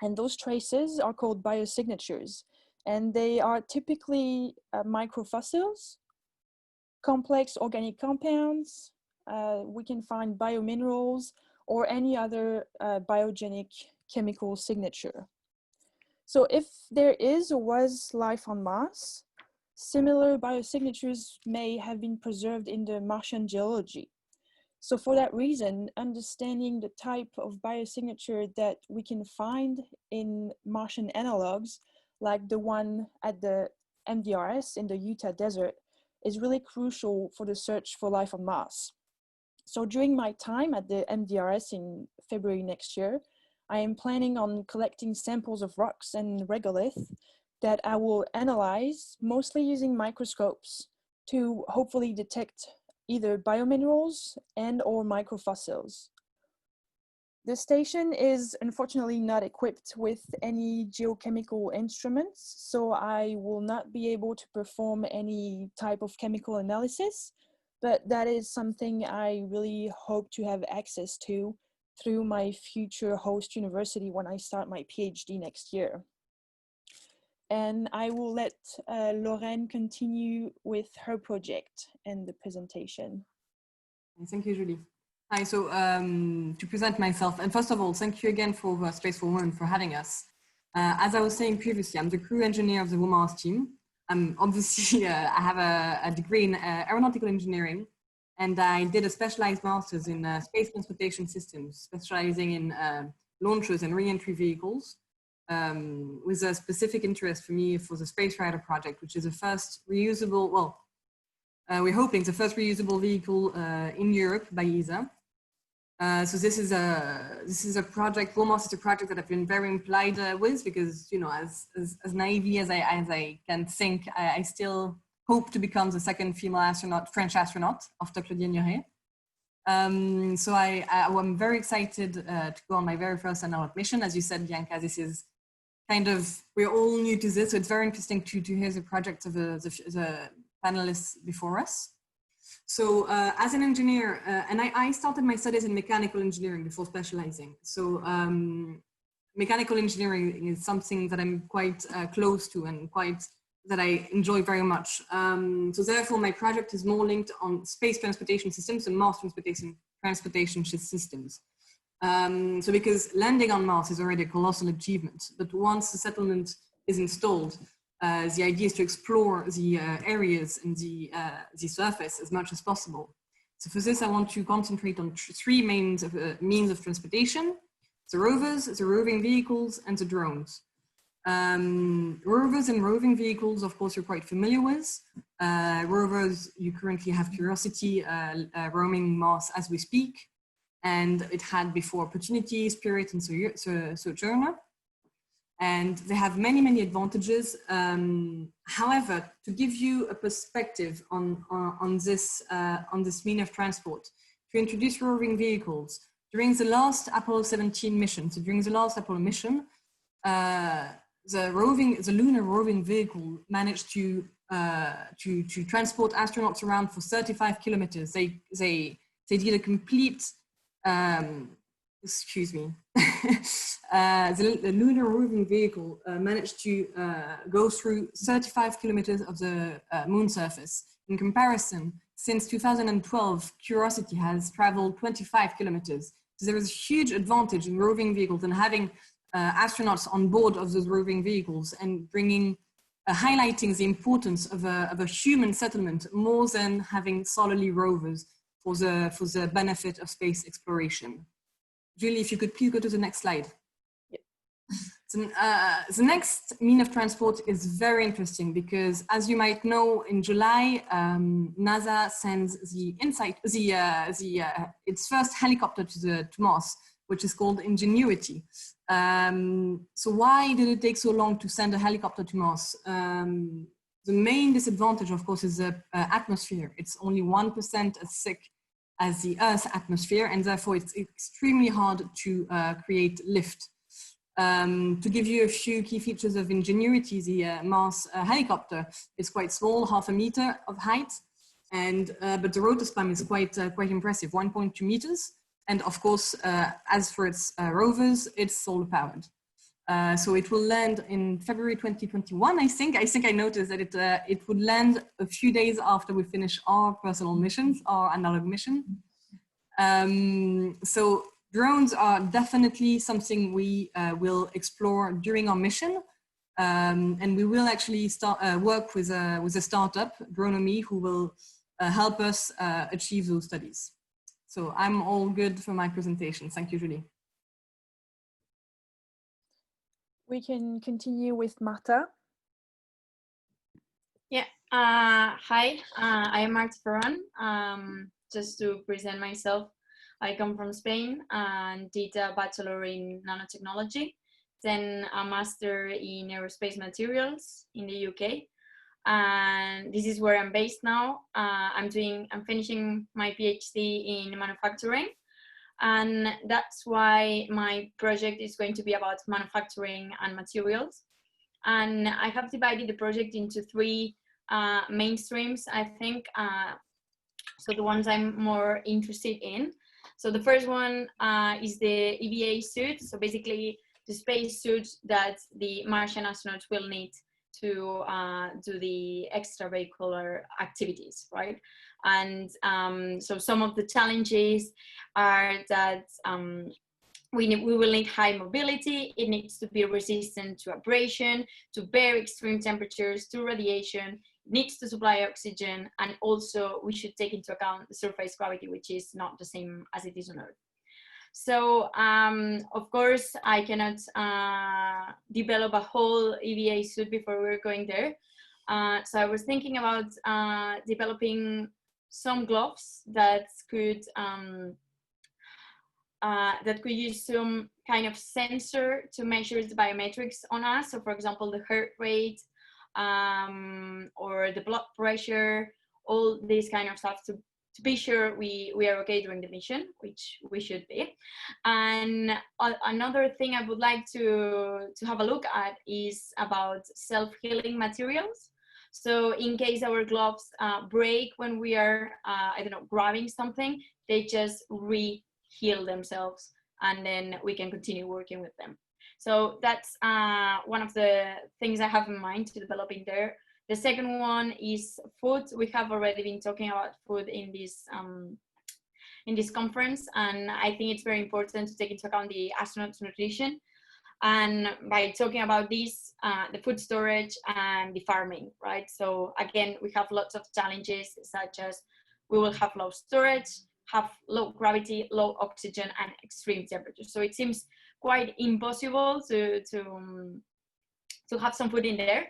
And those traces are called biosignatures. And they are typically microfossils, complex organic compounds. We can find biominerals or any other biogenic chemical signature. So if there is or was life on Mars, similar biosignatures may have been preserved in the Martian geology. So for that reason, understanding the type of biosignature that we can find in Martian analogs, like the one at the MDRS in the Utah desert, is really crucial for the search for life on Mars. So during my time at the MDRS in February next year, I am planning on collecting samples of rocks and regolith that I will analyze, mostly using microscopes, to hopefully detect either biominerals and or microfossils. The station is unfortunately not equipped with any geochemical instruments, so I will not be able to perform any type of chemical analysis, but that is something I really hope to have access to through my future host university when I start my PhD next year. And I will let Lorraine continue with her project and the presentation. Thank you, Julie. Hi, so to present myself, and first of all, thank you again for Space for Women for having us. As I was saying previously, I'm the crew engineer of the WoMars team. Obviously, I have a degree in aeronautical engineering, and I did a specialized master's in space transportation systems, specializing in launchers and re-entry vehicles, with a specific interest for me for the Space Rider project, which is the first reusable, well, we're hoping the first reusable vehicle in Europe by ESA. So this is a project. WoMars is a project that I've been very implied with, because, you know, as naive as I can think, I still hope to become the second female astronaut, French astronaut, after Claudine Nuret. So I'm very excited to go on my very first analog mission. As you said, Bianca, this is kind of, we're all new to this, so it's very interesting to hear the project of the panelists before us. So as an engineer, and I started my studies in mechanical engineering before specializing. So mechanical engineering is something that I'm quite close to and that I enjoy very much. So therefore my project is more linked on space transportation systems and Mars transportation systems. So because landing on Mars is already a colossal achievement, but once the settlement is installed, the idea is to explore the areas and the surface as much as possible. So for this, I want to concentrate on three means of transportation: the rovers, the roving vehicles, and the drones. Rovers and roving vehicles, of course, you're quite familiar with. Rovers, you currently have Curiosity roaming Mars as we speak, and it had before Opportunity, Spirit, and Sojourner. And they have many, many advantages. However, to give you a perspective on this mean of transport, to introduce roving vehicles, during the last Apollo 17 mission, so during the last Apollo mission, the lunar roving vehicle managed to transport astronauts around for 35 kilometers. They did a complete, excuse me, the lunar roving vehicle managed to go through 35 kilometers of the moon surface. In comparison, since 2012, Curiosity has traveled 25 kilometers. So there is a huge advantage in roving vehicles and having astronauts on board of those roving vehicles and bringing, highlighting the importance of a human settlement more than having solely rovers for the benefit of space exploration. Julie, if you could please go to the next slide. Yep. So, the next mean of transport is very interesting because, as you might know, in July, NASA sends its first helicopter to Mars, which is called Ingenuity. So why did it take so long to send a helicopter to Mars? The main disadvantage, of course, is the atmosphere. It's only 1% as thick as the Earth's atmosphere, and therefore it's extremely hard to create lift. To give you a few key features of Ingenuity, the Mars helicopter is quite small, 0.5 meter of height, and but the rotor span is quite impressive, 1.2 meters. And of course, as for its rovers, it's solar powered. So it will land in February 2021, I think. I noticed that it would land a few days after we finish our personal missions, our analog mission. So drones are definitely something we will explore during our mission. And we will actually work with a startup, Dronomy, who will help us achieve those studies. So I'm all good for my presentation. Thank you, Julie. We can continue with Marta. Yeah, hi, I am Marta Ferran. Just to present myself, I come from Spain and did a bachelor in nanotechnology, then a master in aerospace materials in the UK. And this is where I'm based now. I'm finishing my PhD in manufacturing. And that's why my project is going to be about manufacturing and materials. And I have divided the project into three main streams, I think. So the ones I'm more interested in. So the first one is the EVA suit. So basically the space suit that the Martian astronauts will need to do the extravehicular activities, right? And so some of the challenges are that we will need high mobility. It needs to be resistant to abrasion, to very extreme temperatures, to radiation. It needs to supply oxygen, and also we should take into account the surface gravity, which is not the same as it is on Earth. So of course, I cannot develop a whole EVA suit before we're going there. So I was thinking about developing some gloves that could use some kind of sensor to measure the biometrics on us. So for example, the heart rate or the blood pressure, all this kind of stuff to be sure we are okay during the mission, which we should be. And another thing I would like to have a look at is about self-healing materials. So in case our gloves break when we are, I don't know, grabbing something, they just heal themselves, and then we can continue working with them. So that's one of the things I have in mind to develop in there. The second one is food. We have already been talking about food in this conference, and I think it's very important to take into account the astronauts' nutrition. And by talking about this, the food storage and the farming, right? So again, we have lots of challenges, such as we will have low storage, have low gravity, low oxygen, and extreme temperatures. So it seems quite impossible to have some food in there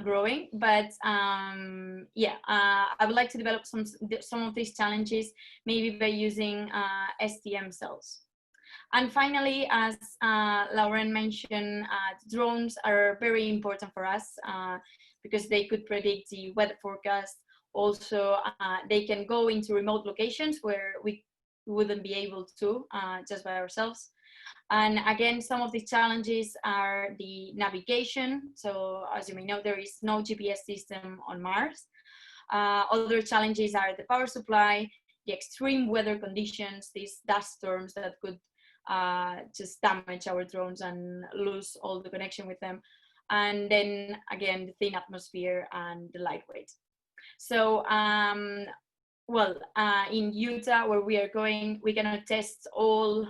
growing. But yeah, I would like to develop some of these challenges, maybe by using STM cells. And finally, as Lauren mentioned, drones are very important for us because they could predict the weather forecast. Also, they can go into remote locations where we wouldn't be able to just by ourselves. And again, some of the challenges are the navigation. So as you may know, there is no GPS system on Mars. Other challenges are the power supply, the extreme weather conditions, these dust storms that could just damage our drones and lose all the connection with them. And then again, the thin atmosphere and the lightweight. So, well, in Utah, where we are going, we cannot test all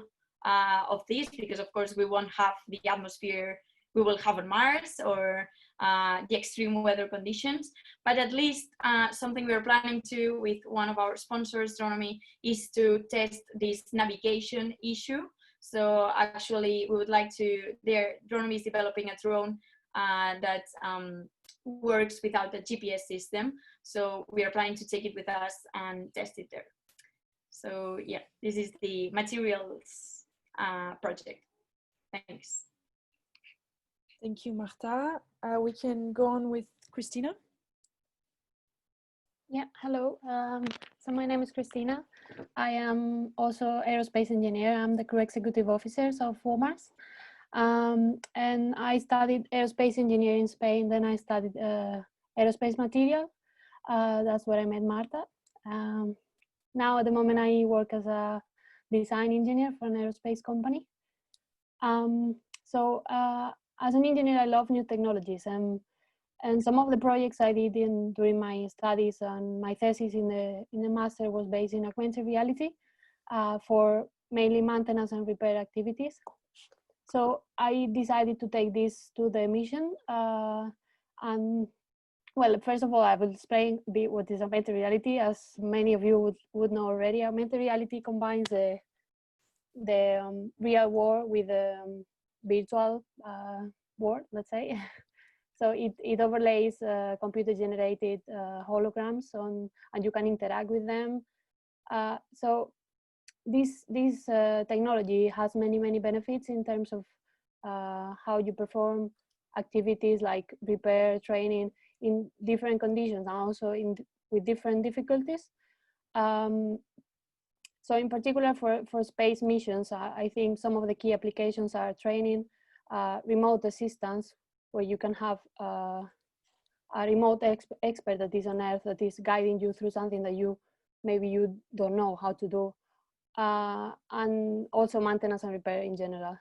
of these because, of course, we won't have the atmosphere we will have on Mars or the extreme weather conditions. But at least something we're planning to with one of our sponsors, Astronomy, is to test this navigation issue. So actually, we would like to, Astronomy is developing a drone that works without a GPS system. So we are planning to take it with us and test it there. So yeah, this is the materials project. Thanks. Thank you, Marta. We can go on with Christina. Yeah, hello. So my name is Christina. I am also aerospace engineer. I'm the crew executive officer of WoMars. And I studied aerospace engineering in Spain. Then I studied aerospace material. That's where I met Marta. Now at the moment I work as a design engineer for an aerospace company. As an engineer, I love new technologies, and some of the projects I did during my studies and my thesis in the master was based in augmented reality for mainly maintenance and repair activities. So I decided to take this to the mission. And well, first of all, I will explain a bit what is augmented reality. As many of you would know already, augmented reality combines the real world with the virtual world, let's say. So it overlays computer-generated holograms and you can interact with them. So this technology has many benefits in terms of how you perform activities like repair, training in different conditions and also with different difficulties. So in particular for space missions, I think some of the key applications are training, remote assistance, where you can have a remote expert that is on Earth that is guiding you through something that maybe you don't know how to do, and also maintenance and repair in general.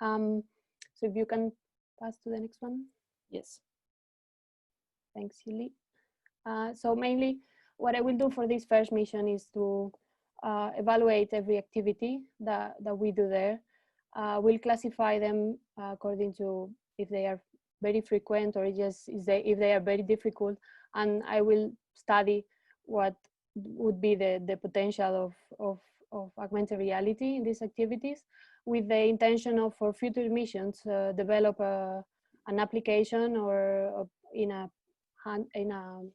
So if you can pass to the next one. Yes. Thanks, Yuli. So mainly what I will do for this first mission is to evaluate every activity that we do there. We'll classify them according to if they are very frequent or just if they are very difficult, and I will study what would be the potential of augmented reality in these activities, with the intention of, for future missions, develop an application or in a handheld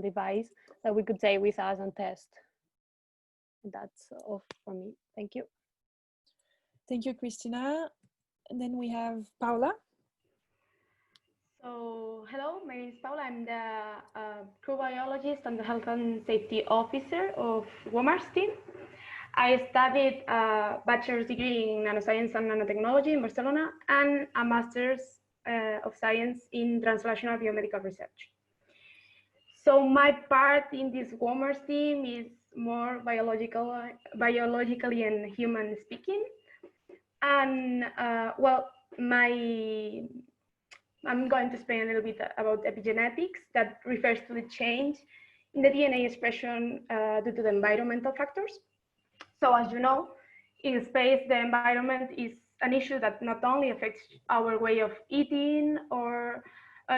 device that we could take with us and test. That's all for me. Thank you. Thank you, Christina. And then we have Paula. So, hello, my name is Paula. I'm the crew biologist and the health and safety officer of WoMars team. I studied a bachelor's degree in nanoscience and nanotechnology in Barcelona and a master's of science in translational biomedical research. So my part in this WoMars team is more biologically and human speaking. And well, I'm going to explain a little bit about epigenetics that refers to the change in the DNA expression due to the environmental factors. So as you know, in space, the environment is an issue that not only affects our way of eating or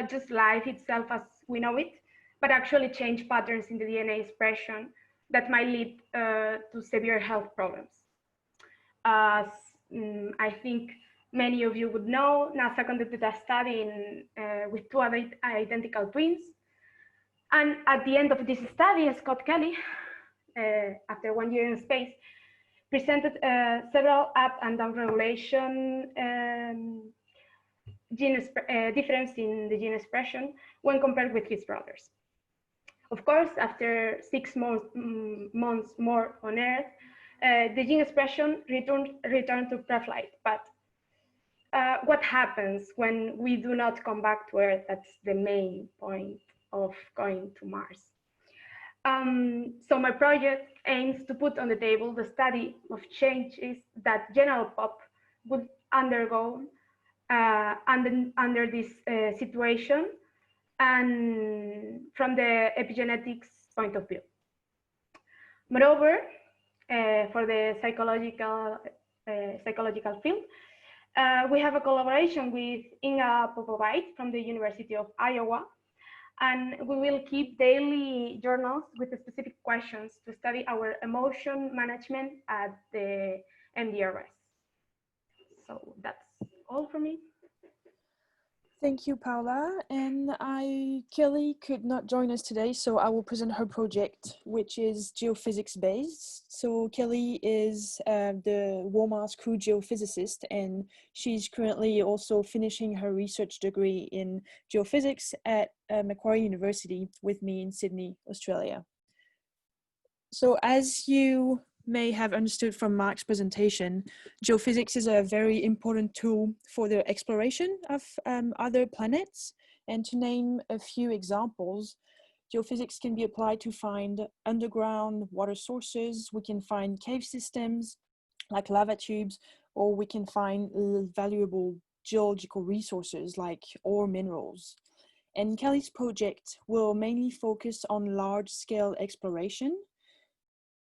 just life itself as we know it, but actually change patterns in the DNA expression that might lead to severe health problems. As I think many of you would know, NASA conducted a study with two identical twins. And at the end of this study, Scott Kelly, after 1 year in space, presented several up and down regulation difference in the gene expression when compared with his brothers. Of course, after 6 months more on Earth, the gene expression returned to pre-flight. But what happens when we do not come back to Earth? That's the main point of going to Mars. So my project aims to put on the table the study of changes that general pop would undergo under this situation, and from the epigenetics point of view. Moreover, for the psychological field, we have a collaboration with Inga Popovite from the University of Iowa, and we will keep daily journals with specific questions to study our emotion management at the MDRS. So that's all for me. Thank you, Paula. And Kelly could not join us today, so I will present her project, which is geophysics based. So Kelly is the WoMars Crew geophysicist, and she's currently also finishing her research degree in geophysics at Macquarie University with me in Sydney, Australia. So as you may have understood from Mark's presentation, geophysics is a very important tool for the exploration of other planets. And to name a few examples, geophysics can be applied to find underground water sources. We can find cave systems like lava tubes, or we can find valuable geological resources like ore minerals. And Kelly's project will mainly focus on large-scale exploration.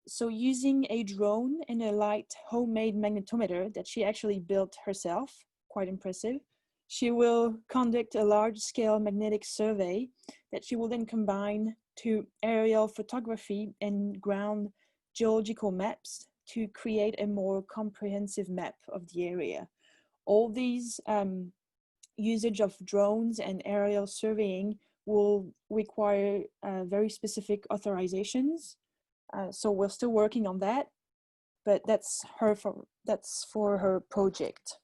So using a drone and a light homemade magnetometer that she actually built herself, quite impressive, she will conduct a large-scale magnetic survey that she will then combine to aerial photography and ground geological maps to create a more comprehensive map of the area. All these usage of drones and aerial surveying will require very specific authorizations. So we're still working on that, but that's for her project.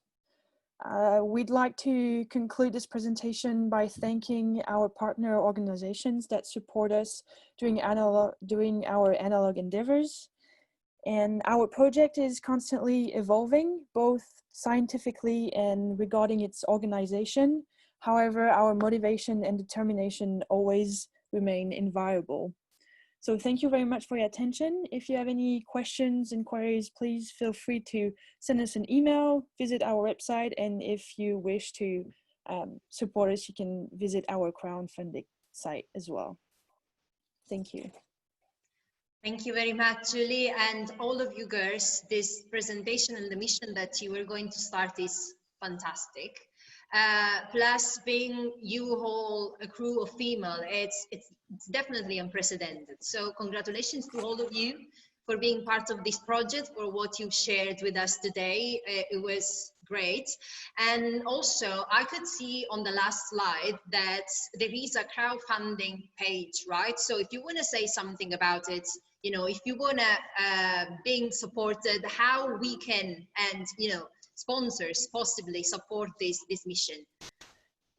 We'd like to conclude this presentation by thanking our partner organizations that support us during our analog endeavors. And our project is constantly evolving, both scientifically and regarding its organization. However, our motivation and determination always remain inviolable. So thank you very much for your attention. If you have any questions, inquiries, please feel free to send us an email, visit our website, and if you wish to supporters, you can visit our crowdfunding site as well. Thank you. Thank you very much, Julie, and all of you girls. This presentation and the mission that you are going to start is fantastic. Plus, being you all a crew of female, it's definitely unprecedented. So congratulations to all of you for being part of this project, for what you shared with us today. It was great. And also, I could see on the last slide that there is a crowdfunding page, right? So if you want to say something about it, you know, if you want to being supported, how we can, and, you know, sponsors possibly support this mission.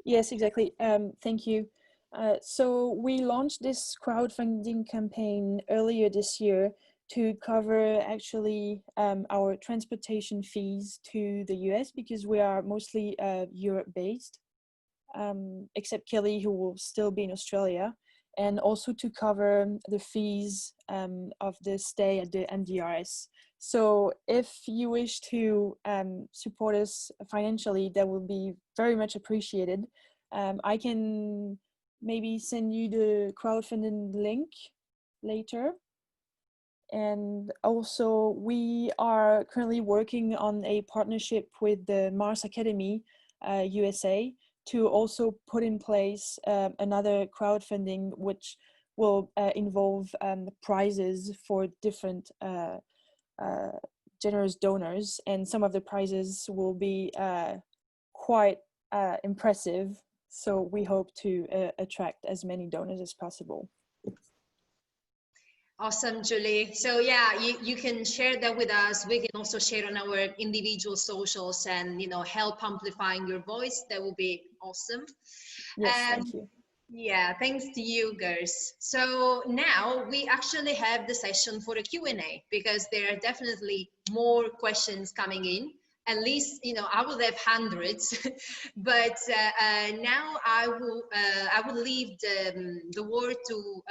Yes, exactly. Thank you. So we launched this crowdfunding campaign earlier this year to cover actually our transportation fees to the US, because we are mostly Europe based, except Kelly, who will still be in Australia, and also to cover the fees of the stay at the MDRS. So if you wish to support us financially, that will be very much appreciated. I can maybe send you the crowdfunding link later. And also we are currently working on a partnership with the Mars Academy USA to also put in place another crowdfunding which will involve prizes for different generous donors, and some of the prizes will be quite impressive, so we hope to attract as many donors as possible. Awesome, Julie. So yeah, you can share that with us. We can also share on our individual socials and, you know, help amplifying your voice. That will be awesome. Yes, thank you. Yeah, thanks to you, girls. So now we actually have the session for a Q&A, because there are definitely more questions coming in. At least, you know, I will have hundreds, but now I will leave the word to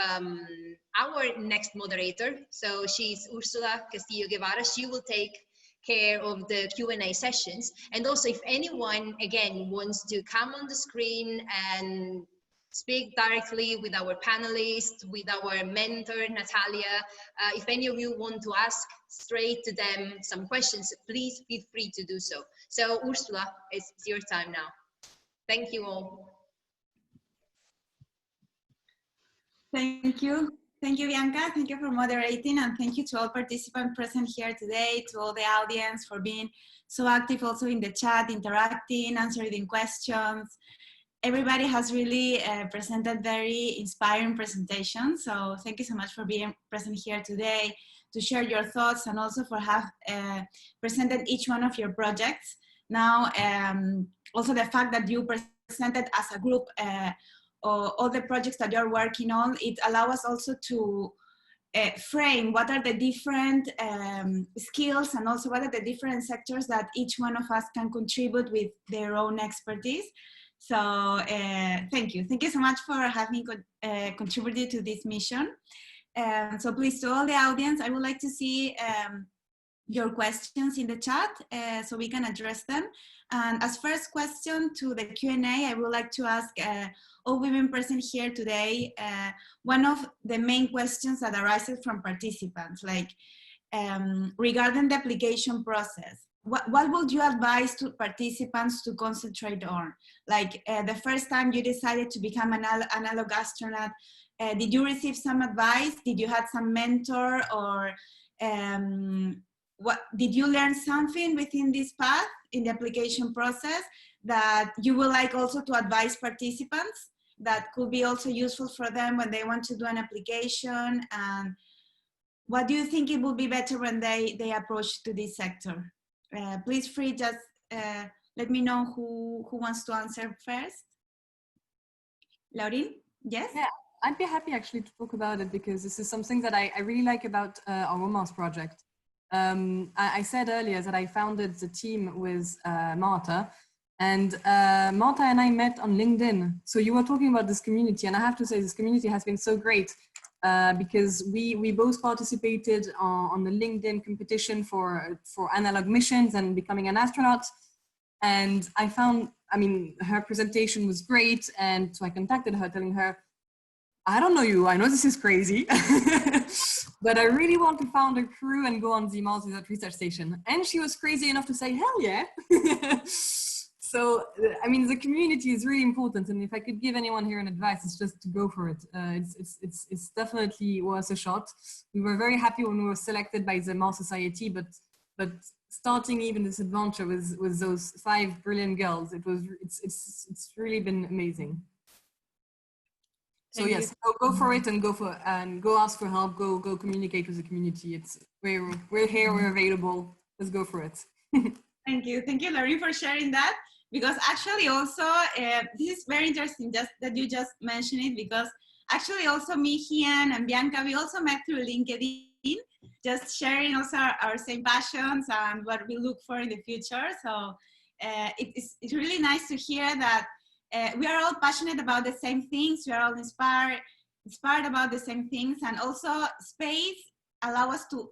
our next moderator. So she's Ursula Castillo Guevara. She will take care of the Q&A sessions. And also, if anyone, again, wants to come on the screen and speak directly with our panelists, with our mentor, Natalia. If any of you want to ask straight to them some questions, please feel free to do so. So Ursula, it's your time now. Thank you all. Thank you. Thank you, Bianca. Thank you for moderating, and thank you to all participants present here today, to all the audience for being so active also in the chat, interacting, answering questions. Everybody has really presented very inspiring presentations. So thank you so much for being present here today to share your thoughts, and also for have presented each one of your projects. Now, also the fact that you presented as a group all the projects that you're working on, it allows us also to frame what are the different skills, and also what are the different sectors that each one of us can contribute with their own expertise. So thank you so much for having contributed to this mission. So please, to all the audience, I would like to see your questions in the chat so we can address them. And as first question to the Q&A, I would like to ask all women present here today, one of the main questions that arises from participants, like regarding the application process. What would you advise to participants to concentrate on? Like the first time you decided to become an analog astronaut, did you receive some advice? Did you have some mentor, or what did you learn something within this path in the application process that you would like also to advise participants that could be also useful for them when they want to do an application? And what do you think it would be better when they approach to this sector? Please just let me know who wants to answer first. Laurin, yes? Yeah, I'd be happy actually to talk about it, because this is something that I really like about our WoMars project. I said earlier that I founded the team with Marta, and Marta and I met on LinkedIn. So you were talking about this community, and I have to say this community has been so great. Because we both participated on the LinkedIn competition for analog missions and becoming an astronaut. And I found I mean, her presentation was great. And so I contacted her telling her, I don't know you, I know this is crazy, but I really want to found a crew and go on the Mars Research Station. And she was crazy enough to say, hell yeah. So, I mean, the community is really important. And if I could give anyone here an advice, it's just to go for it. It's definitely worth a shot. We were very happy when we were selected by the Mars Society, but starting even this adventure with those 5 brilliant girls, it's really been amazing. So yes, go for it and go ask for help. Go communicate with the community. We're here, we're available. Let's go for it. Thank you, Laurie, for sharing that. Because actually, also this is very interesting. Just that you just mentioned it, because actually also me, Hian, and Bianca, we also met through LinkedIn, just sharing also our same passions and what we look for in the future. So it's really nice to hear that. We are all passionate about the same things. We are all inspired about the same things, and also space allow us to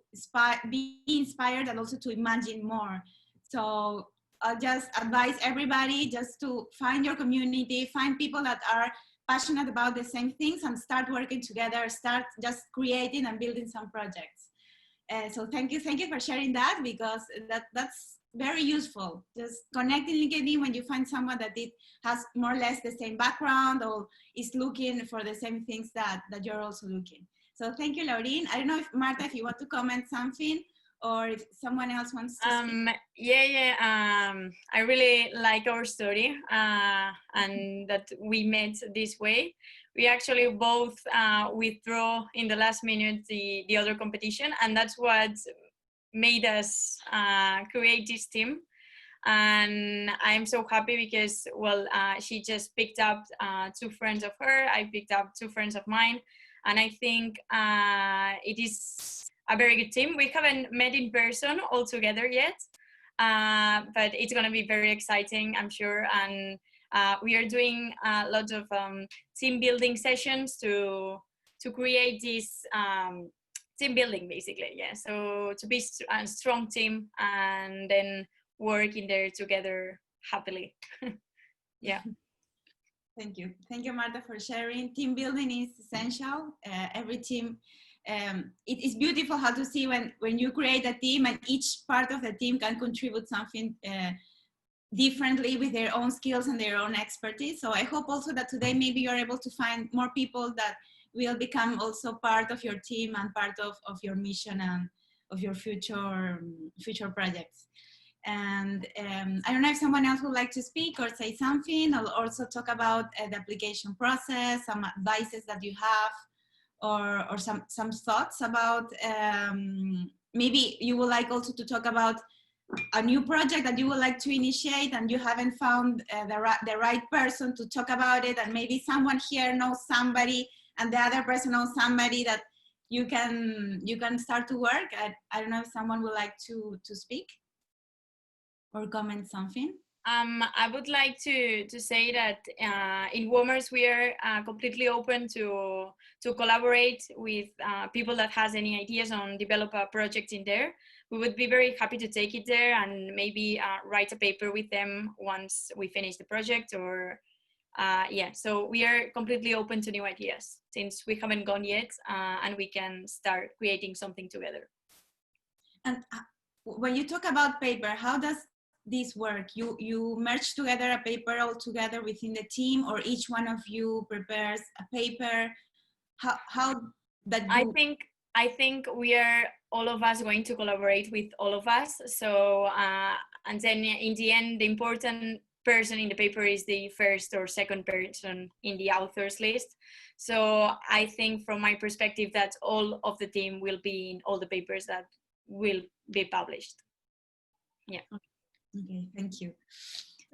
be inspired and also to imagine more. So I'll just advise everybody just to find your community, find people that are passionate about the same things, and start working together. Start just creating and building some projects. So thank you for sharing that, because that's very useful. Just connect in LinkedIn when you find someone that has more or less the same background or is looking for the same things that you're also looking. So thank you, Laureen. I don't know if Marta, if you want to comment something, or if someone else wants to speak. I really like our story and that we met this way. We actually both withdrew in the last minute the other competition, and that's what made us create this team. And I'm so happy because, well, she just picked up 2 friends of her, I picked up 2 friends of mine, and I think it is a very good team. We haven't met in person all together yet, but it's going to be very exciting, I'm sure. And we are doing lots of team building sessions to create this team building, basically. Yeah, so to be a strong team and then work in there together happily. Yeah. Thank you, Marta, for sharing. Team building is essential. Every team, it is beautiful how to see when you create a team and each part of the team can contribute something differently with their own skills and their own expertise. So I hope also that today maybe you're able to find more people that will become also part of your team and part of your mission and of your future projects. And I don't know if someone else would like to speak or say something, or also talk about the application process, some advices that you have, or some thoughts about, maybe you would like also to talk about a new project that you would like to initiate and you haven't found the right person to talk about it, and maybe someone here knows somebody and the other person knows somebody that you can start to work. I don't know if someone would like to speak or comment something. I would like to say that in WoMars we are completely open to collaborate with people that has any ideas on develop a project in there. We would be very happy to take it there and maybe write a paper with them once we finish the project, or yeah, so we are completely open to new ideas since we haven't gone yet, and we can start creating something together. And when you talk about paper, how does this work? You merge together a paper all together within the team, or each one of you prepares a paper? How that you... I think we are all of us going to collaborate with all of us. So and then in the end, the important person in the paper is the first or second person in the authors list. So I think from my perspective that all of the team will be in all the papers that will be published. Yeah. Okay, thank you.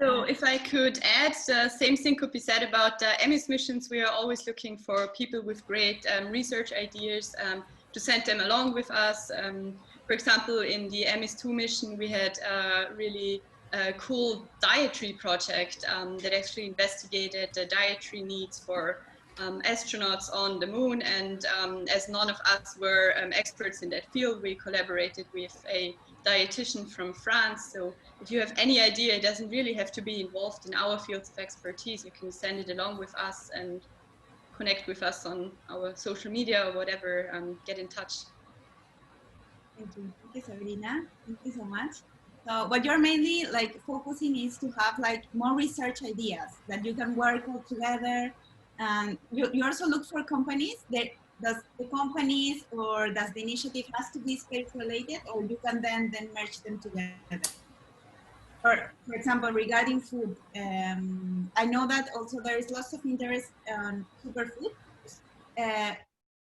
So if I could add, the same thing could be said about EMMIHS missions. We are always looking for people with great research ideas to send them along with us. For example, in the EMMIHS-II mission, we had a really cool dietary project that actually investigated the dietary needs for astronauts on the moon. And as none of us were experts in that field, we collaborated with a dietitian from France. So if you have any idea, it doesn't really have to be involved in our fields of expertise. You can send it along with us and connect with us on our social media or whatever, get in touch. Thank you, Sabrina. Thank you so much. So what you're mainly like focusing is to have like more research ideas that you can work all together. And you also look for companies that does the companies or does the initiative has to be space related, or you can then merge them together. For example, regarding food, I know that also there is lots of interest on superfood.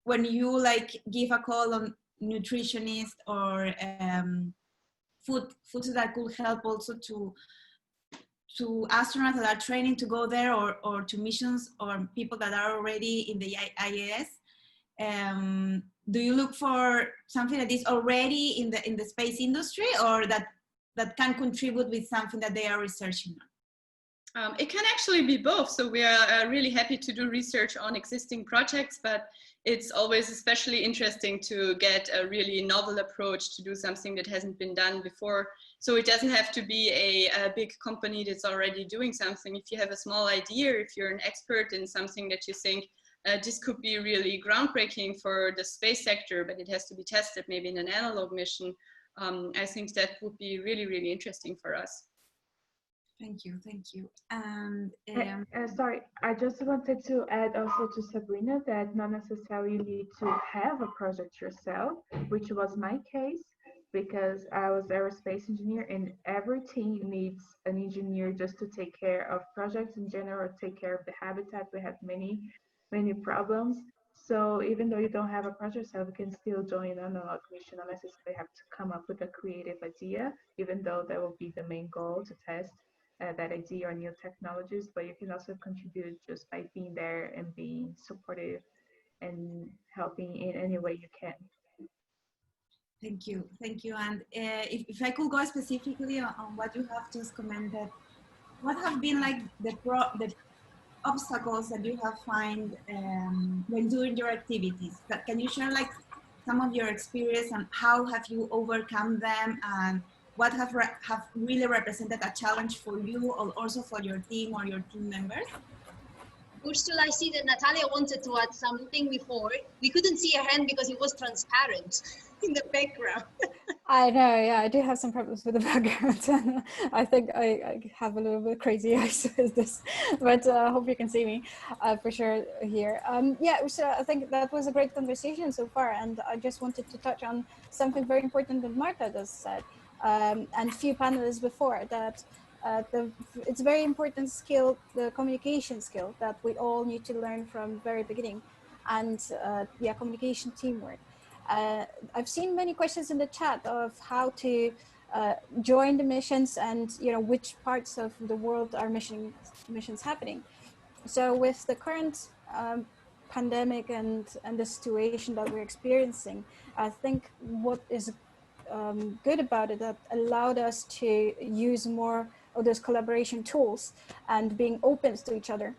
When you like give a call on nutritionist or foods that could help also to astronauts that are training to go there, or to missions or people that are already in the IAS. Do you look for something that is already in the space industry, or that can contribute with something that they are researching on? It can actually be both. So we are really happy to do research on existing projects, but it's always especially interesting to get a really novel approach to do something that hasn't been done before. So it doesn't have to be a big company that's already doing something. If you have a small idea, if you're an expert in something that you think this could be really groundbreaking for the space sector, but it has to be tested maybe in an analog mission, I think that would be really, really interesting for us. Thank you, thank you. And sorry, I just wanted to add also to Sabrina that not necessarily you need to have a project yourself, which was my case, because I was aerospace engineer, and every team needs an engineer just to take care of projects in general, take care of the habitat. We have many problems. So even though you don't have a project yourself, you can still join an analog mission, unless you have to come up with a creative idea, even though that will be the main goal, to test that idea or new technologies. But you can also contribute just by being there and being supportive and helping in any way you can. Thank you, thank you. And if I could go specifically on what you have just commented, what have been like the obstacles that you have found when doing your activities? Can you share like some of your experience and how have you overcome them, and what have really represented a challenge for you, or also for your team or your team members? Ursula, I see that Natalia wanted to add something before. We couldn't see her hand because it was transparent in the background. I know, yeah, I do have some problems with the background, and I think I have a little bit crazy eyes with this, but I hope you can see me for sure here. Yeah, so I think that was a great conversation so far, and I just wanted to touch on something very important that Marta just said, and a few panelists before, that it's very important skill, the communication skill that we all need to learn from very beginning, and yeah, communication, teamwork. I've seen many questions in the chat of how to join the missions, and which parts of the world are missions happening. So with the current pandemic and the situation that we're experiencing, I think what is good about it, that allowed us to use more of those collaboration tools and being open to each other,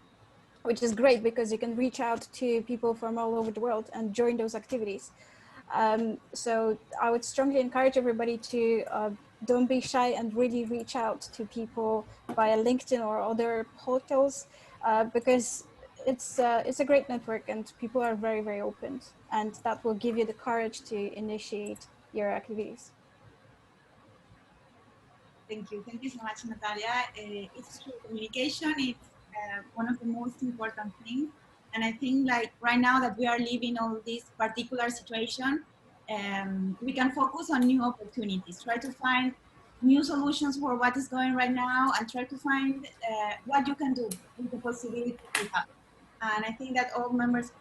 which is great because you can reach out to people from all over the world and join those activities. So I would strongly encourage everybody to don't be shy and really reach out to people via LinkedIn or other portals, because it's a great network and people are very, very open, and that will give you the courage to initiate your activities. Thank you so much, Natalia. It's true, communication is one of the most important things. And I think like right now that we are living all this particular situation, we can focus on new opportunities, try to find new solutions for what is going right now, and try to find what you can do with the possibilities we have. And I think that all members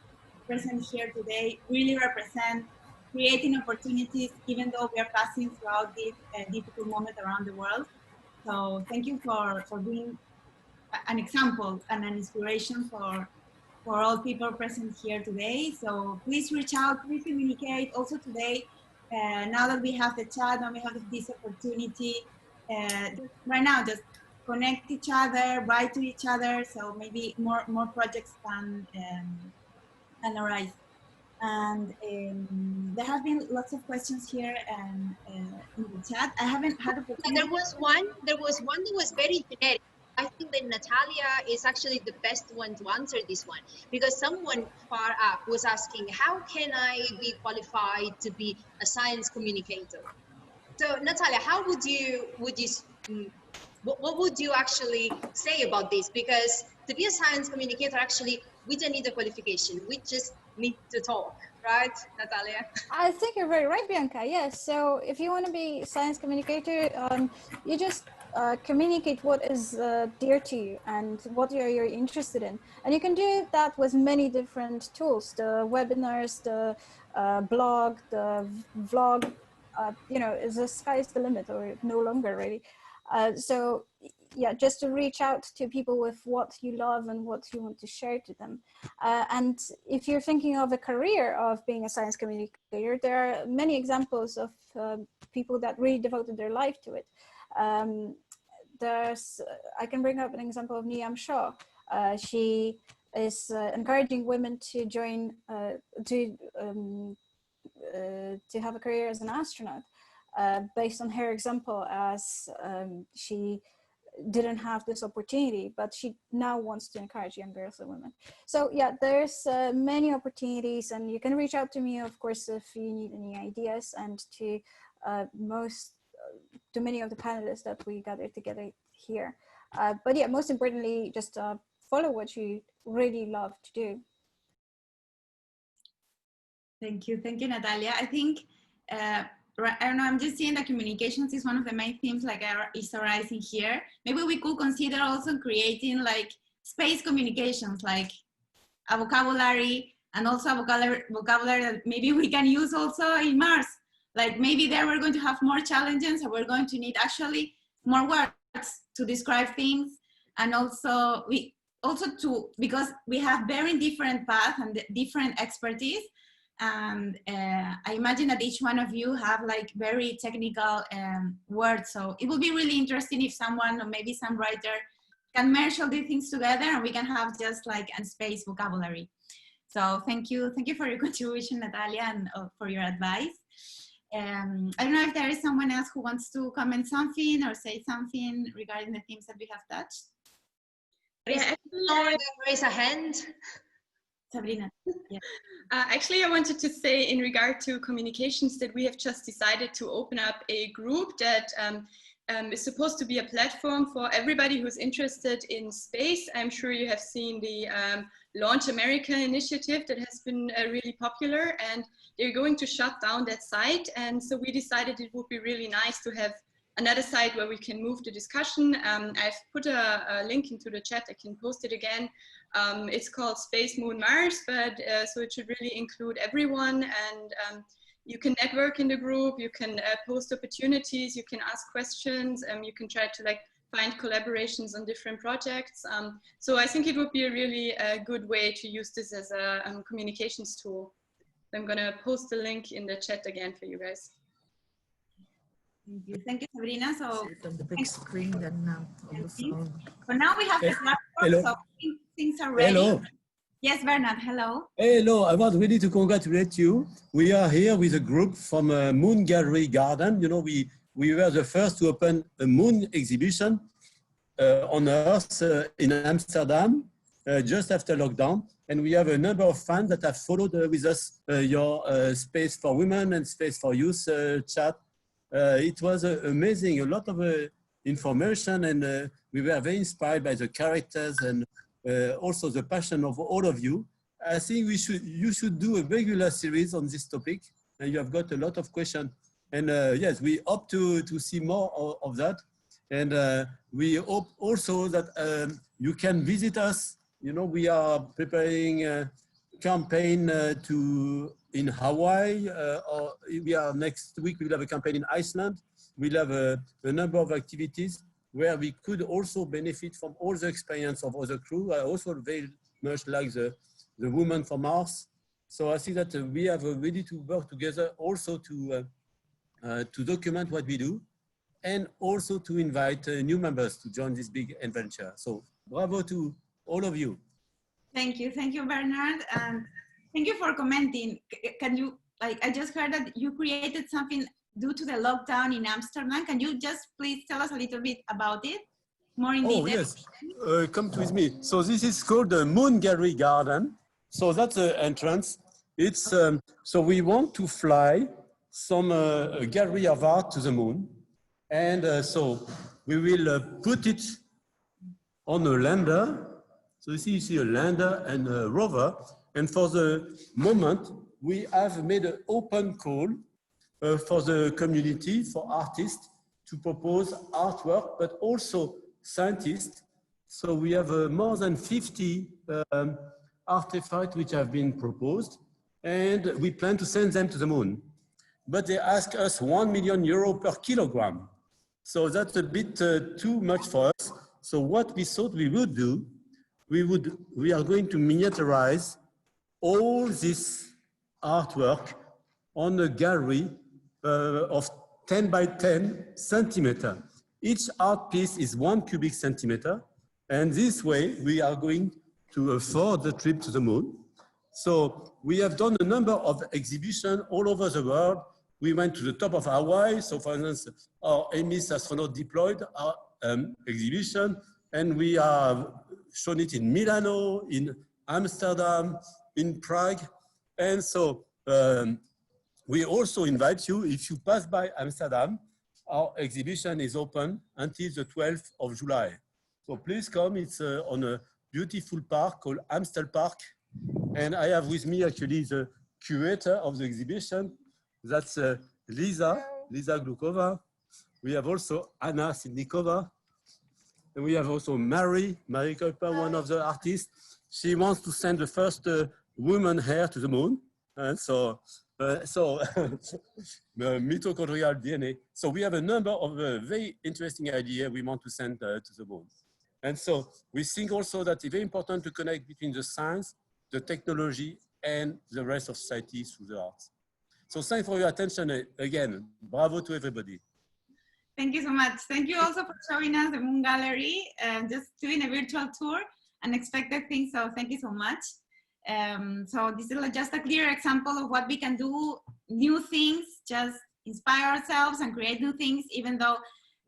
present here today really represent creating opportunities, even though we are passing throughout this difficult moment around the world. So thank you for being an example and an inspiration for all people present here today. So please reach out, please communicate. Also today, now that we have the chat and we have this opportunity, right now just connect each other, write to each other, so maybe more projects can arise. And there have been lots of questions here in the chat. I haven't had opportunity. There was one that was very generic. I think that Natalia is actually the best one to answer this one, because someone far up was asking, how can I be qualified to be a science communicator? So Natalia, how would you what would you actually say about this? Because to be a science communicator, actually, we don't need a qualification. We just need to talk, right, Natalia? I think you're very right, Bianca. Yes. So if you want to be a science communicator, you just communicate what is dear to you and what you're interested in. And you can do that with many different tools, the webinars, the blog, the vlog, you know, the sky's the limit, or no longer really. So yeah, just to reach out to people with what you love and what you want to share to them. And if you're thinking of a career of being a science communicator, there are many examples of people that really devoted their life to it. I can bring up an example of Niam Shaw. She is encouraging women to join, to have a career as an astronaut, based on her example, as she didn't have this opportunity, but she now wants to encourage young girls and women. So yeah, there's many opportunities, and you can reach out to me, of course, if you need any ideas, and to many of the panelists that we gathered together here. But yeah, most importantly, just follow what you really love to do. Thank you, Natalia. I think, I don't know, I'm just seeing that communications is one of the main themes like is arising here. Maybe we could consider also creating like space communications, like a vocabulary, and also a vocabulary that maybe we can use also in Mars. Like maybe there we're going to have more challenges, and we're going to need actually more words to describe things. And also because we have very different paths and different expertise. And I imagine that each one of you have like very technical words. So it will be really interesting if someone, or maybe some writer, can merge all these things together, and we can have just like a space vocabulary. So thank you for your contribution, Natalia, and for your advice. I don't know if there is someone else who wants to comment something or say something regarding the themes that we have touched. Yeah, raise a hand. Sabrina. Yeah. Actually, I wanted to say in regard to communications that we have just decided to open up a group that is supposed to be a platform for everybody who's interested in space. I'm sure you have seen the Launch America initiative that has been really popular, and they're going to shut down that site. And so we decided it would be really nice to have another site where we can move the discussion. I've put a link into the chat. I can post it again. It's called SpaceConneX, but so it should really include everyone, and you can network in the group, you can post opportunities, you can ask questions, you can try to like find collaborations on different projects. So I think it would be a really good way to use this as a communications tool. I'm gonna post the link in the chat again for you guys. Thank you, Sabrina. So on the big screen than on the phone. For now we have the platform, so things are ready. Hello. Yes, Bernard, hello. Hello, I want really to congratulate you. We are here with a group from Moon Gallery Garden. You know, we were the first to open a moon exhibition on Earth in Amsterdam just after lockdown. And we have a number of fans that have followed with us your Space for Women and Space for Youth chat. It was amazing, a lot of information, and we were very inspired by the characters and also the passion of all of you. I think you should do a regular series on this topic, and you have got a lot of questions. And yes, we hope to see more of that. And we hope also that you can visit us. You know, we are preparing a campaign in Hawaii, or we are next week, we'll have a campaign in Iceland. We'll have a number of activities where we could also benefit from all the experience of other crew. I also very much like the Women for Mars. So I think that we are ready to work together also to document what we do, and also to invite new members to join this big adventure. So bravo to all of you. Thank you, Bernard. And Thank you for commenting. Can you, like, I just heard that you created something due to the lockdown in Amsterdam. Can you just please tell us a little bit about it? More in detail? Yes, come with me. So this is called the Moon Gallery Garden. So that's the entrance. It's so we want to fly some gallery of art to the moon, and so we will put it on a lander. So you see a lander and a rover. And for the moment, we have made an open call for the community, for artists, to propose artwork, but also scientists. So we have more than 50 artifacts which have been proposed, and we plan to send them to the moon. But they ask us €1 million per kilogram. So that's a bit too much for us. So what we thought we would do, we are going to miniaturize all this artwork on a gallery of 10 by 10 centimeter. Each art piece is 1 cubic centimeter. And this way we are going to afford the trip to the moon. So we have done a number of exhibitions all over the world. We went to the top of Hawaii. So for instance, our EMMIHS-Astronaut deployed our exhibition, and we have shown it in Milano, in Amsterdam, in Prague. And so we also invite you, if you pass by Amsterdam, our exhibition is open until the 12th of July. So please come. It's on a beautiful park called Amstel Park. And I have with me actually the curator of the exhibition. That's Lisa Glukova. We have also Anna Sidnikova. And we have also Marie Kuiper, one of the artists. She wants to send the first woman hair to the moon. And so mitochondrial DNA. So we have a number of very interesting ideas we want to send to the moon. And so we think also that it's very important to connect between the science, the technology, and the rest of society through the arts. So thanks for your attention again. Bravo to everybody. Thank you so much. Thank you also for showing us the Moon Gallery and just doing a virtual tour, unexpected things. So thank you so much. So this is just a clear example of what we can do, new things, just inspire ourselves and create new things, even though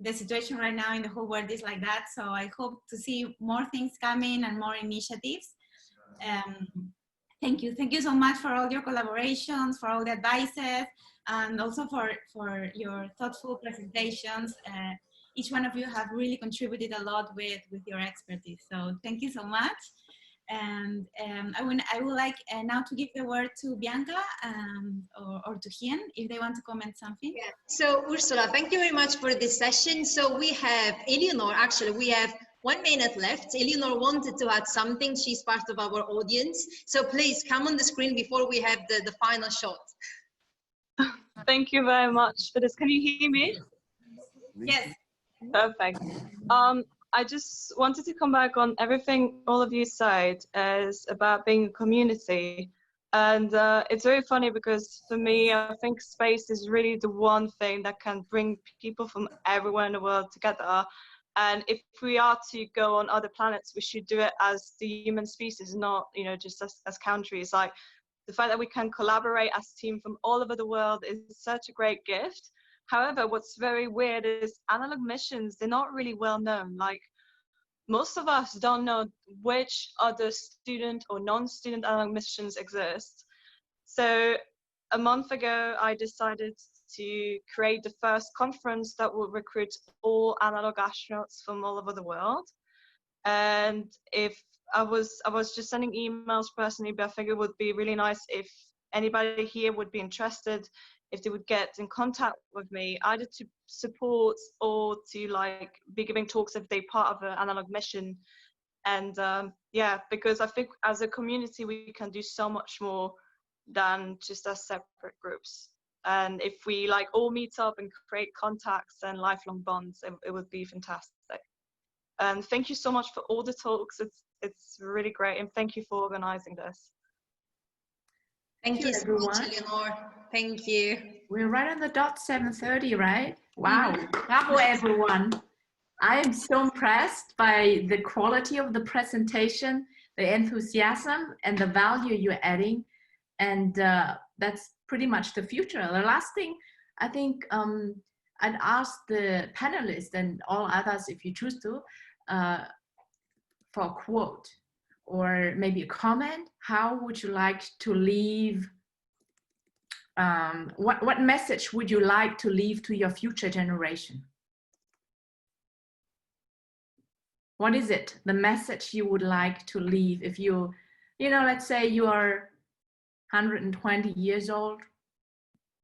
the situation right now in the whole world is like that. So I hope to see more things coming and more initiatives. Thank you. Thank you so much for all your collaborations, for all the advices, and also for your thoughtful presentations. Each one of you have really contributed a lot with your expertise. So thank you so much. And I would like now to give the word to Bianca or to Hien if they want to comment something. Yeah. So Ursula, thank you very much for this session. So we have Eleanor, actually we have 1 minute left. Eleanor wanted to add something. She's part of our audience. So please come on the screen before we have the final shot. Thank you very much for this. Can you hear me? Yes. Perfect. I just wanted to come back on everything all of you said as about being a community. And it's very funny because for me, I think space is really the one thing that can bring people from everywhere in the world together. And if we are to go on other planets, we should do it as the human species, not, you know, just as countries. Like the fact that we can collaborate as a team from all over the world is such a great gift. However, what's very weird is analog missions, they're not really well known. Like most of us don't know which other student or non-student analog missions exist. So a month ago, I decided to create the first conference that will recruit all analog astronauts from all over the world. And if I was just sending emails personally, but I think it would be really nice if anybody here would be interested, if they would get in contact with me, either to support or to like be giving talks if they're part of an analog mission. And yeah, because I think as a community, we can do so much more than just as separate groups. And if we like all meet up and create contacts and lifelong bonds, it would be fantastic. And thank you so much for all the talks. It's really great. And thank you for organizing this. Thank you so much, Eleanor. Thank you. We're right on the dot, 7:30, right? Wow. Bravo, everyone. I'm so impressed by the quality of the presentation, the enthusiasm, and the value you're adding. And that's pretty much the future. The last thing, I think I'd ask the panelists and all others, if you choose to, for a quote or maybe a comment. How would you like to leave? What message would you like to leave to your future generation? What is it, the message you would like to leave if you know, let's say you are 120 years old?